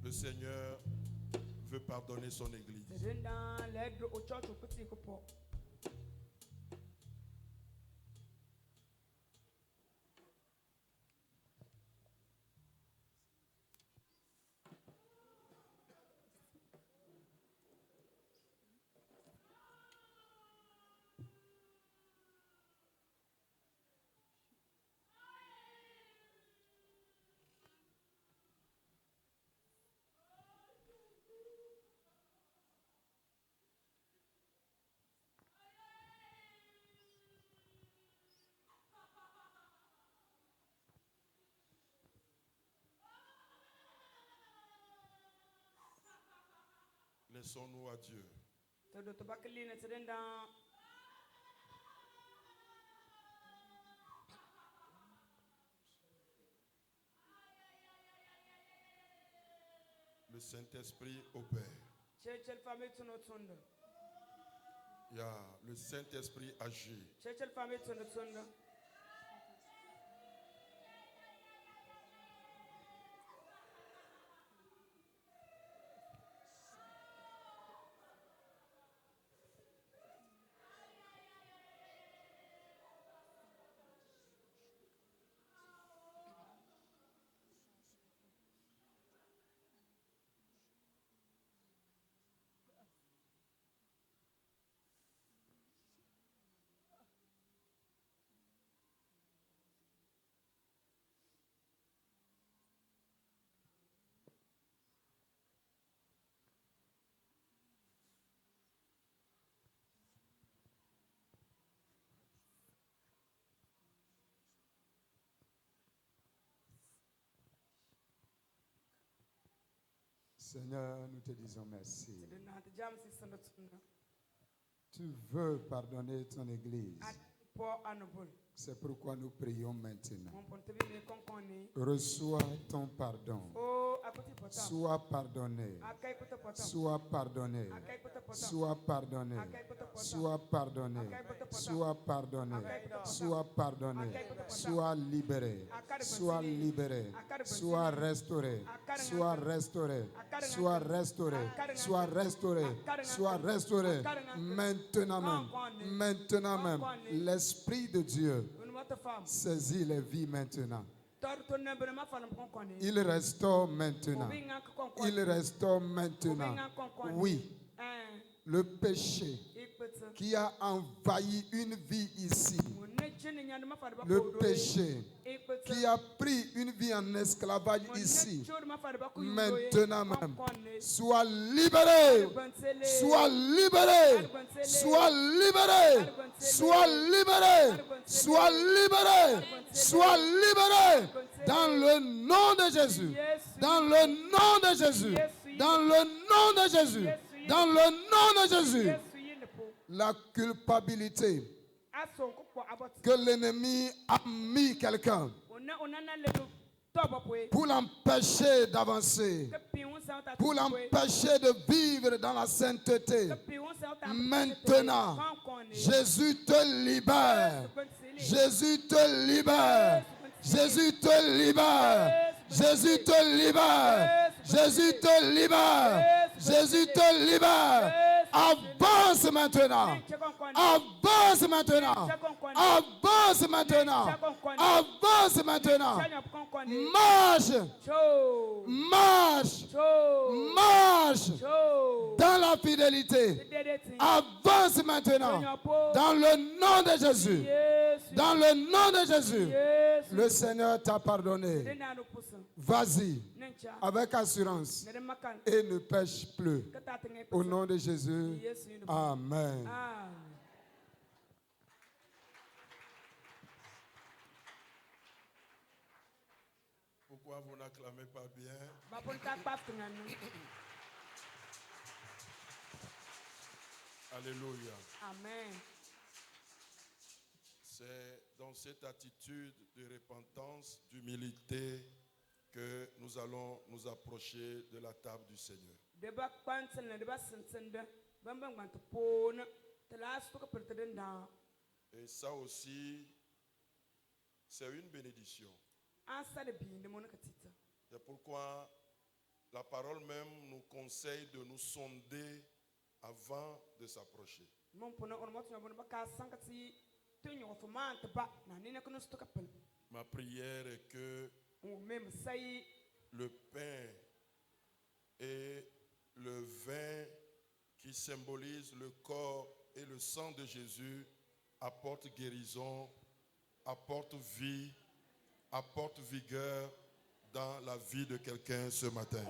Le Seigneur veut pardonner son Église. Laissons-nous à Dieu. Le Saint-Esprit opère. Le Saint-Esprit agit. Seigneur, nous te disons merci. Tu veux pardonner ton Église. C'est pourquoi nous prions maintenant. Reçois ton pardon. Sois pardonné. Sois pardonné. Sois pardonné. Sois pardonné. Sois pardonné. Sois pardonné. Sois libéré. Sois libéré. Sois restauré. Sois restauré. Sois restauré. Sois restauré. Sois restauré. Maintenant même. Maintenant même. L'Esprit de Dieu saisit les vies maintenant. Il restaure maintenant. Il restaure maintenant. Oui, le péché qui a envahi une vie ici, le péché qui a pris une vie en esclavage ici, maintenant même, soit libéré, soit libéré, soit libéré, soit libéré, soit libéré, soit libéré, dans le nom de Jésus, dans le nom de Jésus, dans le nom de Jésus, dans le nom de Jésus. La culpabilité que l'ennemi a mis quelqu'un pour l'empêcher d'avancer, pour l'empêcher de vivre dans la sainteté. Maintenant, Jésus te libère. Jésus te libère. Jésus te libère. Jésus te libère. Jésus te libère. Jésus te libère. Avance maintenant. Avance maintenant. Avance maintenant. Avance maintenant. Marche. Marche. Marche. Dans la fidélité. Avance maintenant. Dans le nom de Jésus. Dans le nom de Jésus. Le Seigneur t'a pardonné. Vas-y avec assurance et ne pêche plus. Au nom de Jésus. Amen. Pourquoi vous n'acclamez pas bien? Alléluia. Amen. C'est dans cette attitude de repentance, d'humilité, que nous allons nous approcher de la table du Seigneur. Et ça aussi, C'est une bénédiction. C'est pourquoi la parole même nous conseille de nous sonder avant de s'approcher. Ma prière est que le pain et le vin qui symbolisent le corps et le sang de Jésus apportent guérison, apportent vie, apportent vigueur dans la vie de quelqu'un ce matin.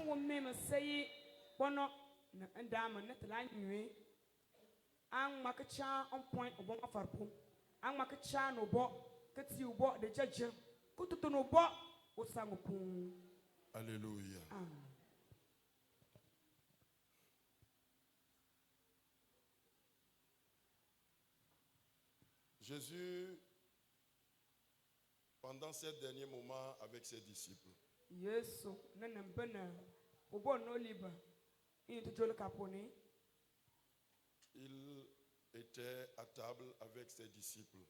Alléluia. Jésus, pendant ces derniers moments avec ses disciples, il était à table avec ses disciples.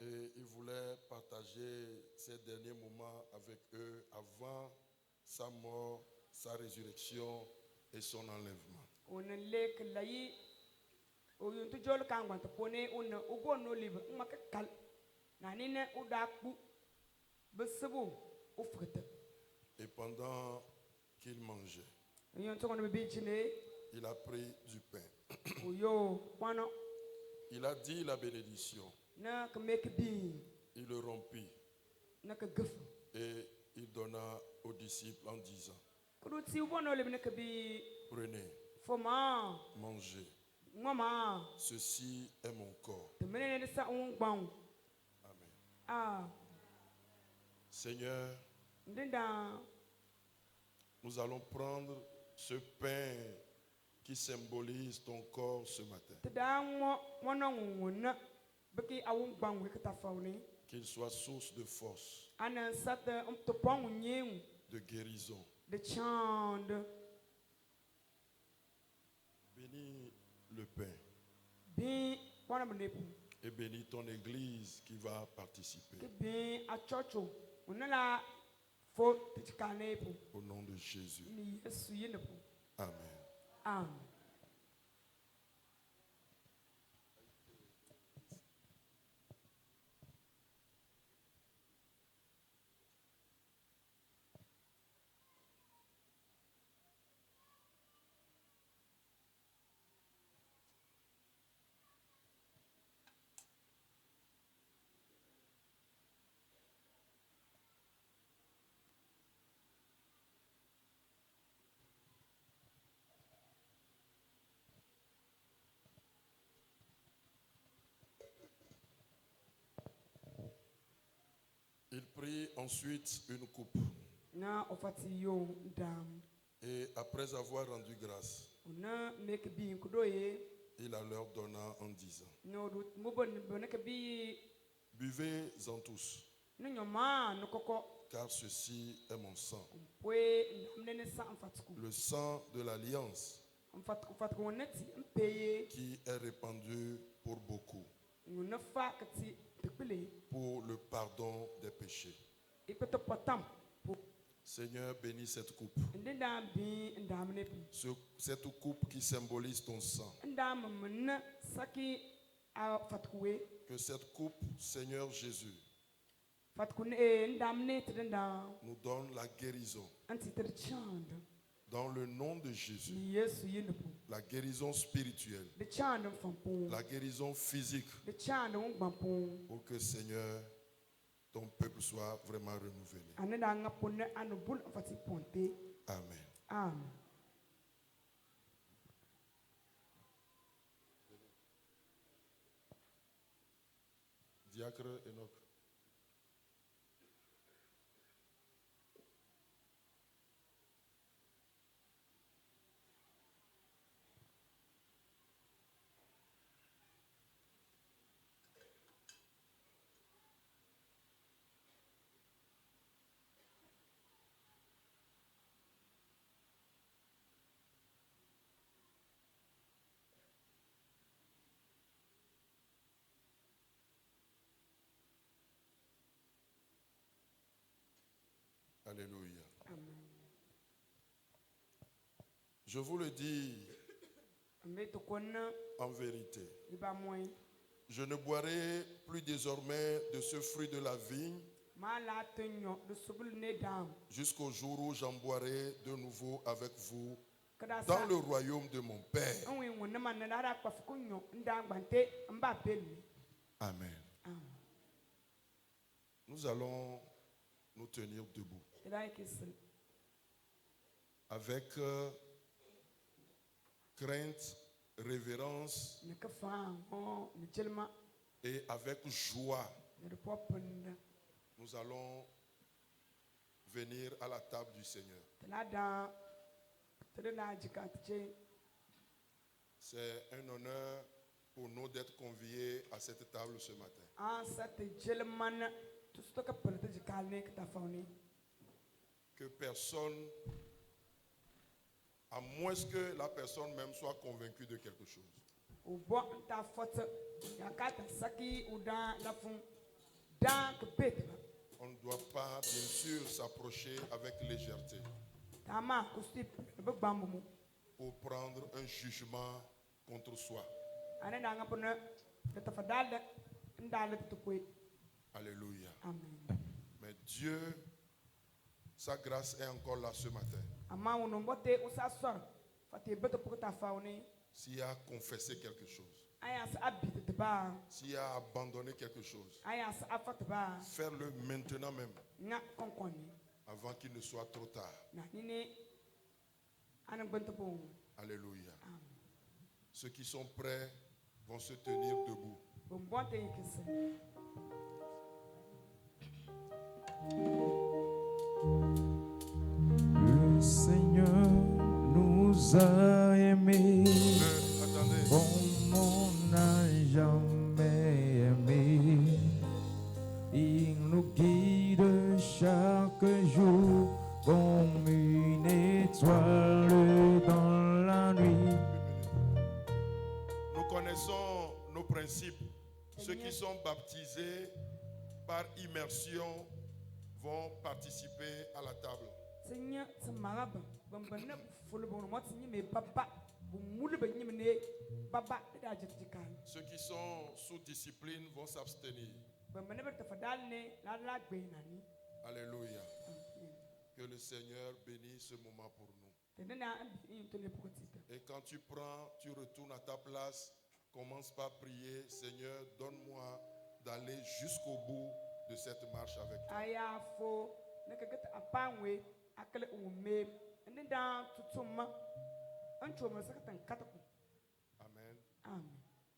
Et il voulait partager ces derniers moments avec eux avant sa mort, sa résurrection et son enlèvement. Et pendant qu'il mangeait, il a pris du pain. Il a dit la bénédiction. Il le rompit. Et il donna aux disciples en disant: prenez, mangez. Ceci est mon corps. Amen. Seigneur, nous allons prendre ce pain qui symbolise ton corps ce matin. Qu'il soit source de force, de guérison. Bénis le pain. Et bénis ton église qui va participer. Au nom de Jésus. Amen. Amen. Il prit ensuite une coupe. Et après avoir rendu grâce, il la leur donna en disant: buvez-en tous, car ceci est mon sang, le sang de l'alliance, qui est répandu pour beaucoup, pour le pardon des péchés. Seigneur, bénis cette coupe. Cette coupe qui symbolise ton sang. Que cette coupe, Seigneur Jésus, nous donne la guérison. Dans le nom de Jésus. La guérison spirituelle. La guérison physique. Pour que, Seigneur, ton peuple soit vraiment renouvelé. Amen. Amen. Diacre Enoch. Je vous le dis en vérité. Je ne boirai plus désormais de ce fruit de la vigne jusqu'au jour où j'en boirai de nouveau avec vous dans le royaume de mon Père. Amen. Nous allons nous tenir debout avec crainte, révérence et avec joie. Nous allons venir à la table du Seigneur. C'est un honneur pour nous d'être conviés à cette table ce matin. Que personne, à moins que la personne même soit convaincue de quelque chose. On ne doit pas, bien sûr, s'approcher avec légèreté pour prendre un jugement contre soi. Alléluia. Amen. Mais Dieu, sa grâce est encore là ce matin. S'il a confessé quelque chose, s'il a abandonné quelque chose, faire-le maintenant même, avant qu'il ne soit trop tard. Alléluia. Ceux qui sont prêts vont se tenir debout. Le Seigneur nous a aimés comme on n'a jamais aimé. Il nous guide chaque jour comme une étoile dans la nuit. Nous connaissons nos principes. Ceux qui sont baptisés par immersion vont participer à la table. Ceux qui sont sous discipline vont s'abstenir. Alléluia. Que le Seigneur bénisse ce moment pour nous. Et quand tu prends, tu retournes à ta place, commence par prier. Seigneur, donne-moi d'aller jusqu'au bout de cette marche avec toi. Amen.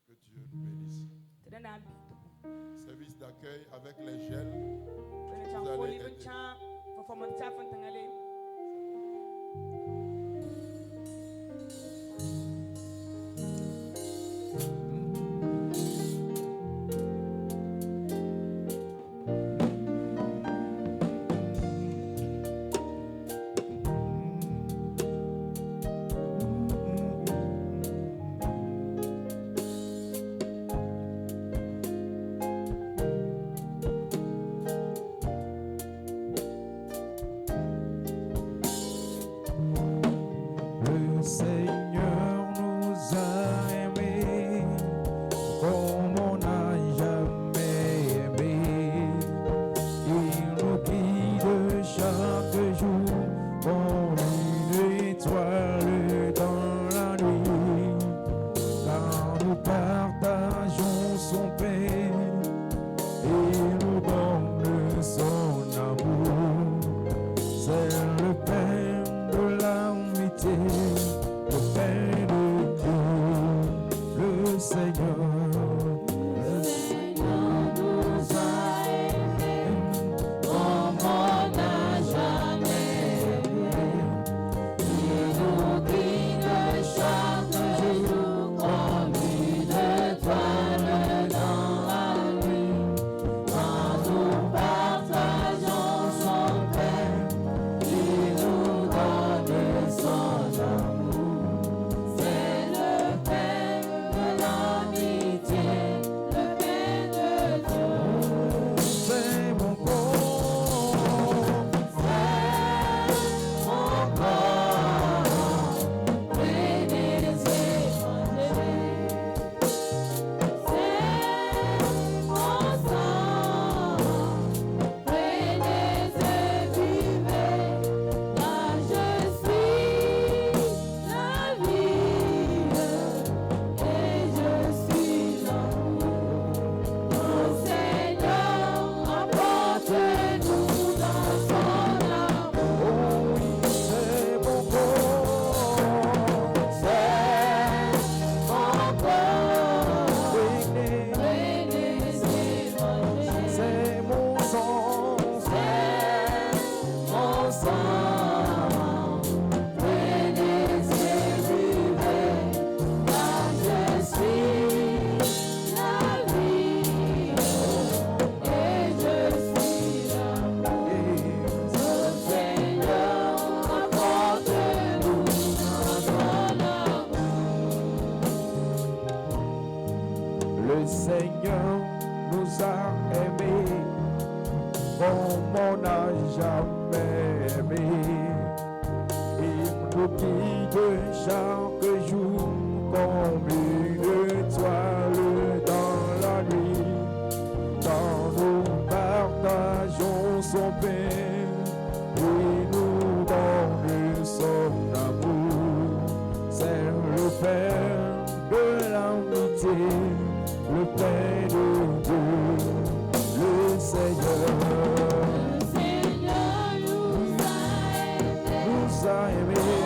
Que Dieu nous bénisse. Service d'accueil avec les gels. Vous allez aider. C'est le Père de l'amitié. Le Seigneur nous a aimés comme on n'a jamais aimé. Il nous guide chaque jour comme une étoile dans la nuit. Quand nous partageons son pain, il nous donne son amour. C'est le pain de l'amitié, le pain de Dieu, le Seigneur. Nous a aimés.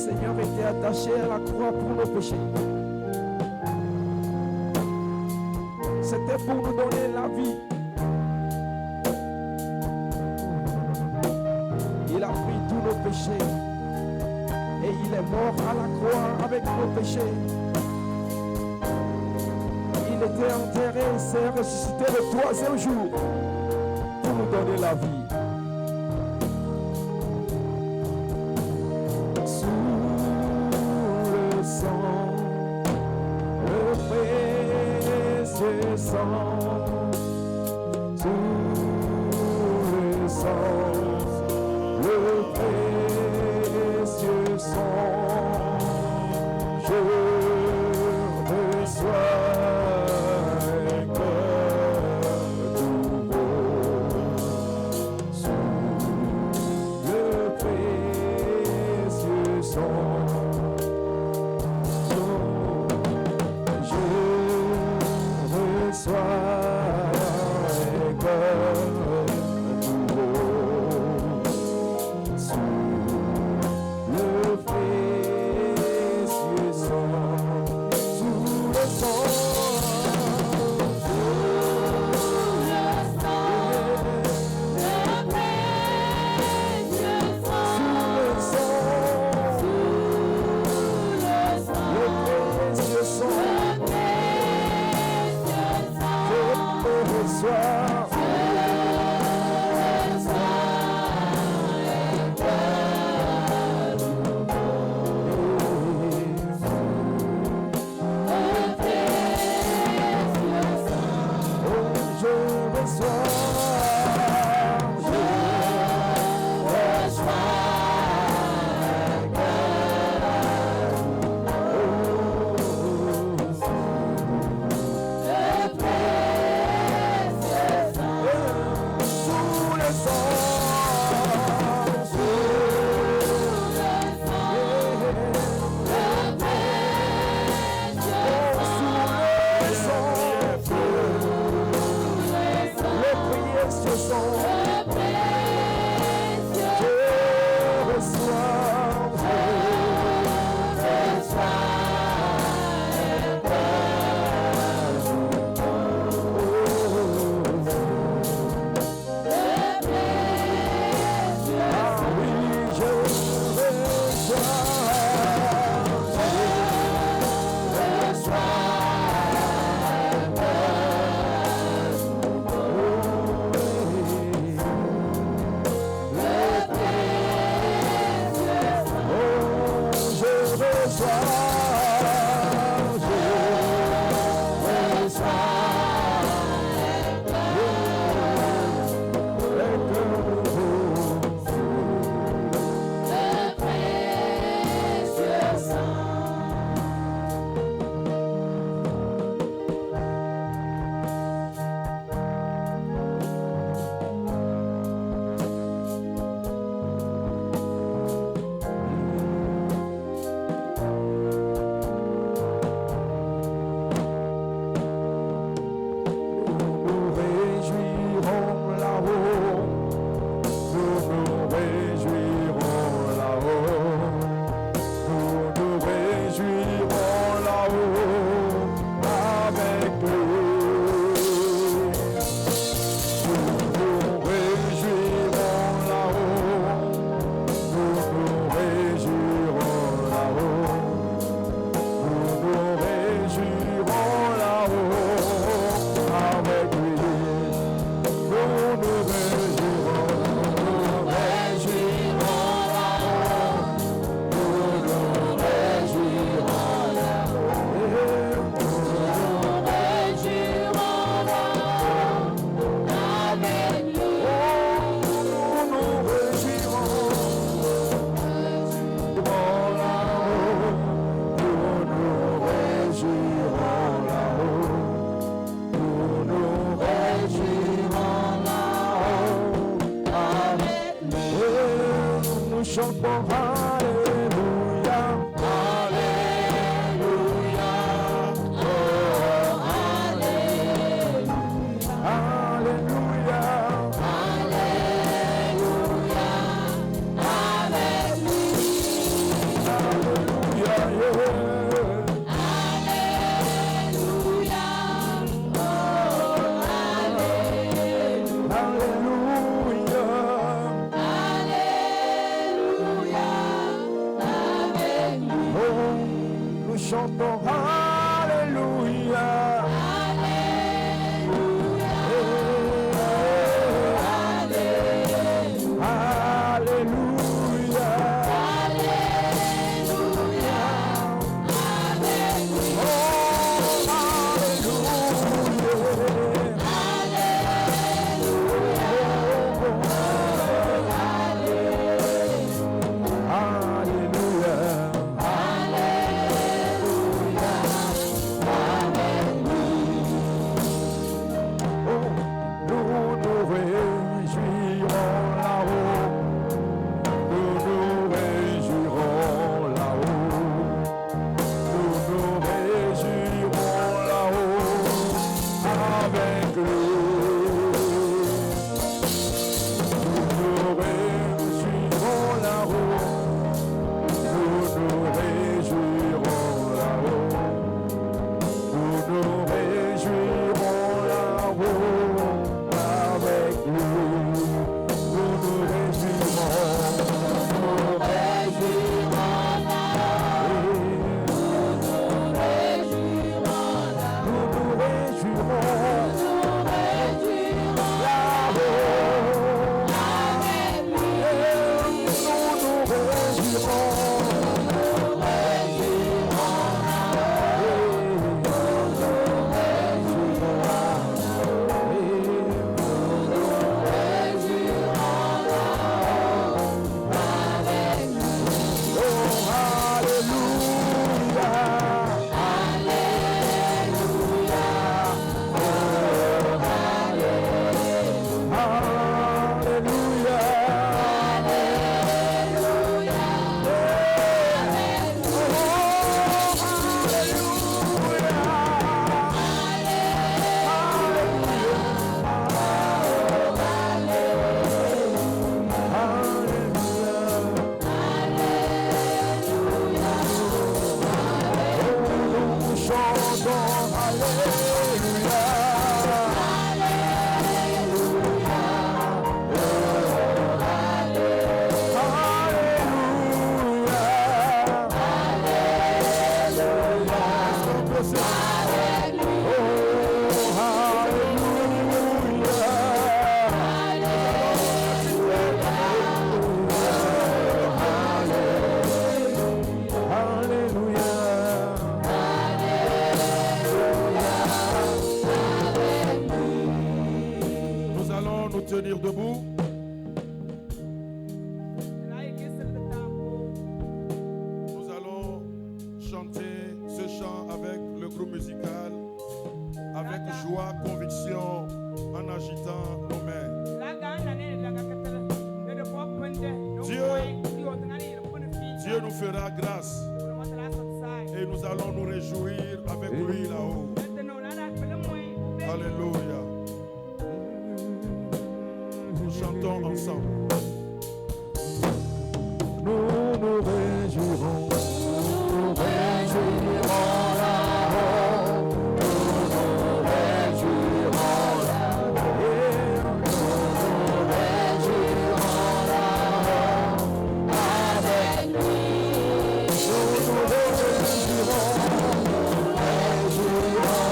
Seigneur était attaché à la croix pour nos péchés. C'était pour nous donner la vie. Il a pris tous nos péchés et il est mort à la croix avec nos péchés. Il était enterré et s'est ressuscité le troisième jour pour nous donner la vie. chantons Alléluia. Tenir debout. Nous allons chanter ce chant avec le groupe musical, avec joie, conviction, en agitant nos mains. Dieu nous fera grâce et nous allons nous réjouir avec lui là-haut. Alléluia. Chantons ensemble. Nous nous réjouirons, nous réjouirons là-haut, nous réjouirons là-haut, nous réjouirons là-haut avec lui. Nous nous réjouirons, nous réjouirons.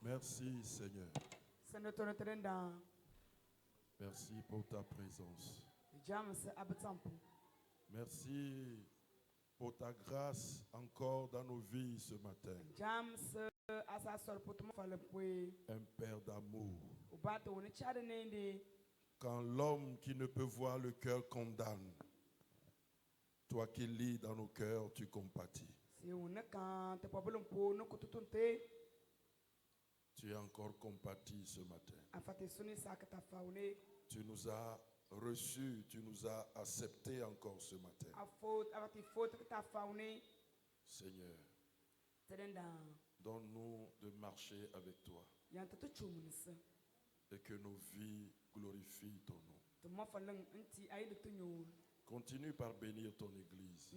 Merci Seigneur. Merci pour ta présence. Merci pour ta grâce encore dans nos vies ce matin. Un Père d'amour. Quand l'homme qui ne peut voir le cœur condamne, toi qui lis dans nos cœurs, tu compatis. Tu es encore compati ce matin. Tu nous as reçus, tu nous as acceptés encore ce matin. Seigneur, donne-nous de marcher avec toi et que nos vies glorifient ton nom. Continue par bénir ton Église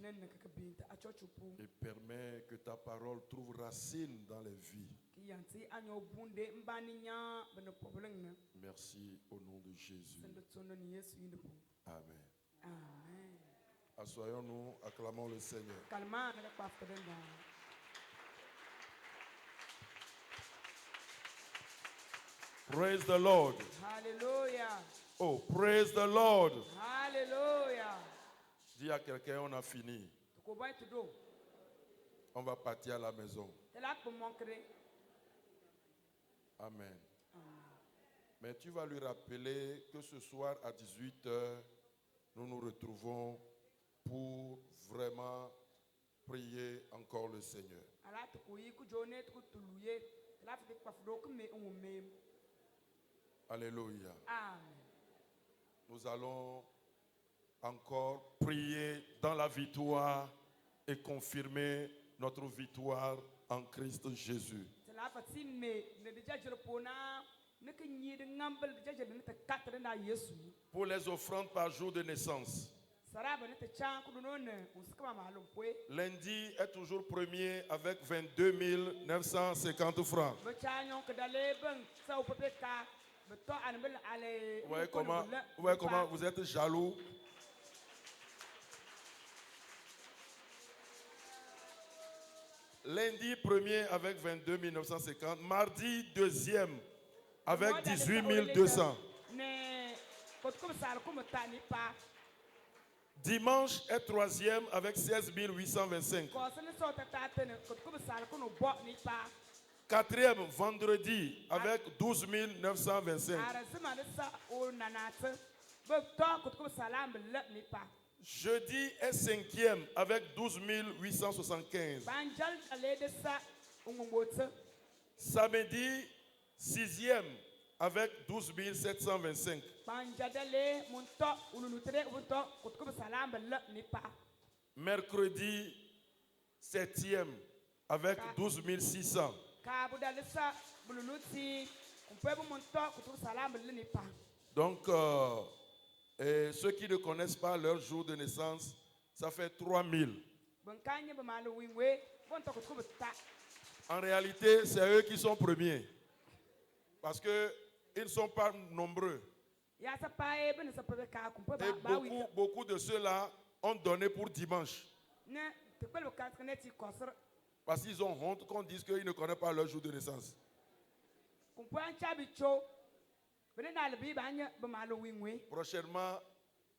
et permets que ta parole trouve racine dans les vies. Merci au nom de Jésus. Amen. Assoyons-nous, acclamons le Seigneur. Praise the Lord. Hallelujah. Oh, praise the Lord. Hallelujah. Dis à quelqu'un, on a fini. On va partir à la maison. Amen. Mais tu vas lui rappeler que ce soir à 18h, nous nous retrouvons pour vraiment prier encore le Seigneur. Alléluia. Amen. Nous allons encore prier dans la victoire et confirmer notre victoire en Christ Jésus. Pour les offrandes par jour de naissance, lundi est toujours premier avec 22 950 francs. Vous voyez comment vous êtes jaloux? Lundi premier avec 22 950. Mardi deuxième avec 18 200. Dimanche est troisième avec 16 825. Quatrième vendredi avec 12 925. Jeudi est cinquième avec 12 875. Samedi sixième avec 12 725. Mercredi septième avec 12 600. Donc, et ceux qui ne connaissent pas leur jour de naissance, ça fait 3000. En réalité, c'est eux qui sont premiers. Parce qu'ils ne sont pas nombreux. Et beaucoup de ceux-là ont donné pour dimanche. Parce qu'ils ont honte qu'on dise qu'ils ne connaissent pas leur jour de naissance. Prochainement,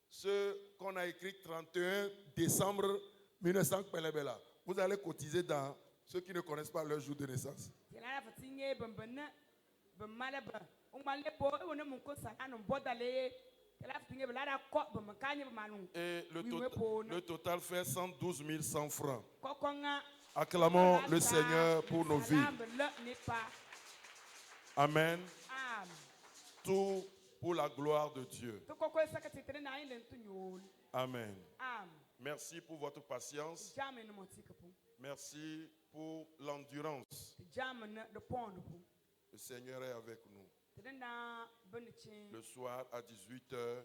ceux qu'on a écrit 31 décembre 1900, vous allez cotiser dans ceux qui ne connaissent pas leur jour de naissance. Et le total fait 112 100 francs. Acclamons le Seigneur pour nos vies. Amen. Tout pour la gloire de Dieu. Amen. Merci pour votre patience. Merci pour l'endurance. Le Seigneur est avec nous. Le soir à 18h,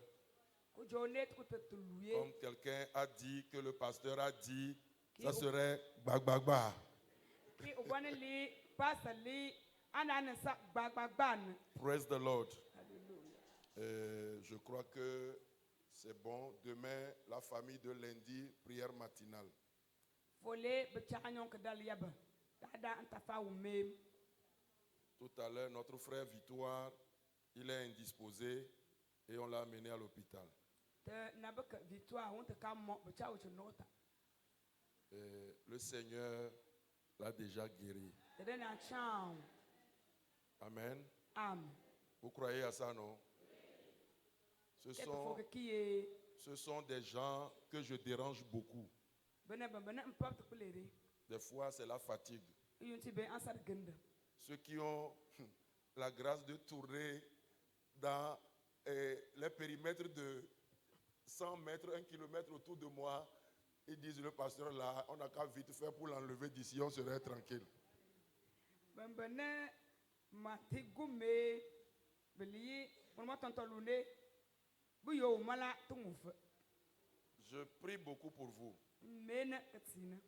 comme quelqu'un a dit, que le pasteur a dit, ça serait bagbagba. Praise the Lord. Je crois que c'est bon. Demain, la famille de lundi, prière matinale. Tout à l'heure, notre frère Victoire, il est indisposé et on l'a amené à l'hôpital. Et le Seigneur l'a déjà guéri. Amen. Vous croyez à ça, non? Ce sont des gens que je dérange beaucoup. Des fois, c'est la fatigue. Ceux qui ont la grâce de tourner dans les périmètres de 100 mètres, 1 kilomètre autour de moi, ils disent, le pasteur là, on n'a qu'à vite faire pour l'enlever d'ici, on serait tranquille. Je prie beaucoup pour vous.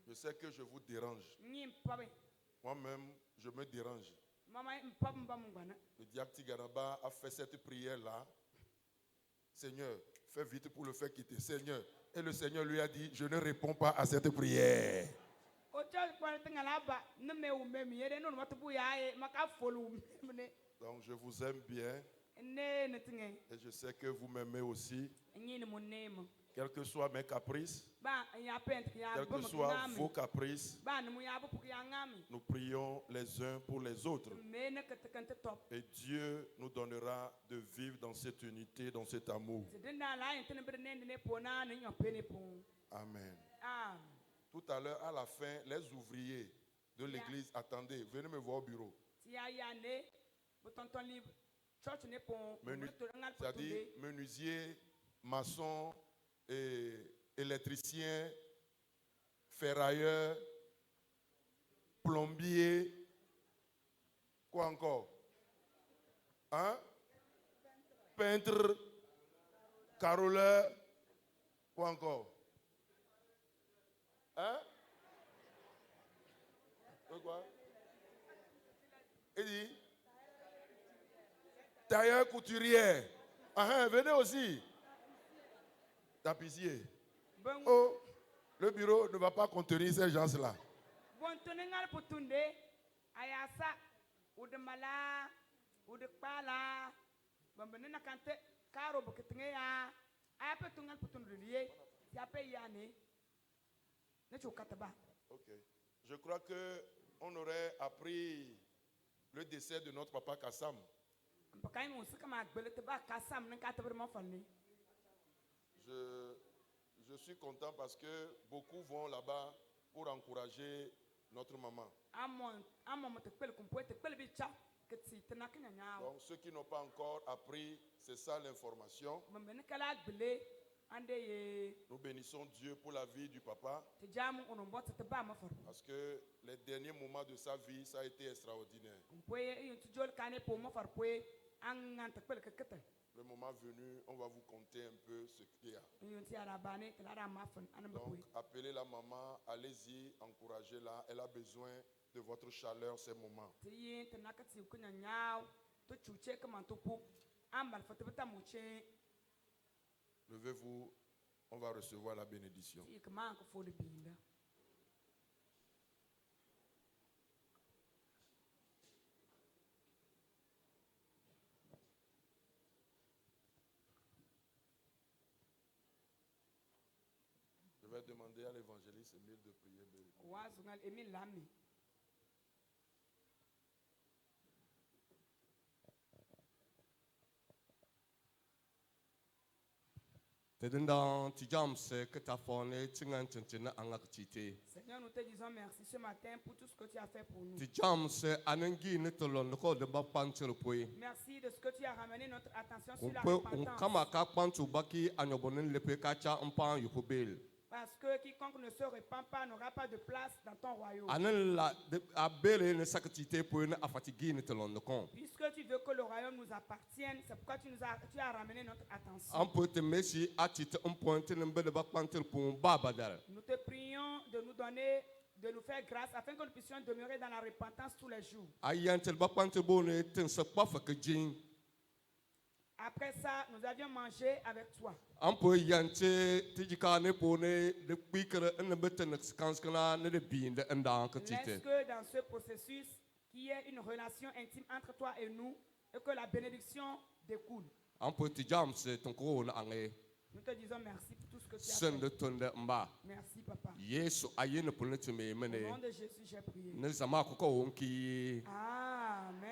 Je sais que je vous dérange. Moi-même, je me dérange. Le diacre Tigaraba a fait cette prière-là. Seigneur, fais vite pour le faire quitter. Seigneur. Et le Seigneur lui a dit, je ne réponds pas à cette prière. Donc je vous aime bien. Et je sais que vous m'aimez aussi. Quels que soient mes caprices, quels que soient vos caprices, nous prions les uns pour les autres. Et Dieu nous donnera de vivre dans cette unité, dans cet amour. Amen. Tout à l'heure, à la fin, les ouvriers de l'église, attendez, venez me voir au bureau. C'est-à-dire menuisier, maçon, électricien, ferrailleur, plombier, quoi encore? Hein? Peintre, caroleur, quoi encore? Hein? Quoi? Il dit tailleur, couturière. Ah, venez aussi. Tapissier. Oh, le bureau ne va pas contenir ces gens-là. Ok. Je crois qu'on aurait appris le décès de notre papa Kassam. Je suis content parce que beaucoup vont là-bas pour encourager notre maman. Donc ceux qui n'ont pas encore appris, c'est ça l'information. Nous bénissons Dieu pour la vie du papa. Parce que les derniers moments de sa vie, ça a été extraordinaire. Le moment venu, on va vous conter un peu ce qu'il y a. Donc, appelez la maman, allez-y, encouragez-la. Elle a besoin de votre chaleur ces moments. Levez-vous, on va recevoir la bénédiction. Je vais demander à l'évangéliste Émile de prier. Seigneur, nous te disons merci ce matin pour tout ce que tu as fait pour nous. Merci de ce que tu as ramené notre attention sur la repentance. Parce que quiconque ne se repent pas n'aura pas de place dans ton royaume. Puisque tu veux que le royaume nous appartienne, c'est pourquoi tu as ramené notre attention. Nous te prions de nous donner, de nous faire grâce afin que nous puissions demeurer dans la repentance tous les jours. Après ça, nous avions mangé avec toi. Laisse que dans ce processus, qu'il y ait une relation intime entre toi et nous et que la bénédiction découle. En petit jam c'est ton gros angé. Nous te disons merci pour tout ce que tu as fait. Merci, papa. Yesu ayé ne peut ne te Au nom de Jésus, j'ai prié. Ne zama ko ko wonki. Amen.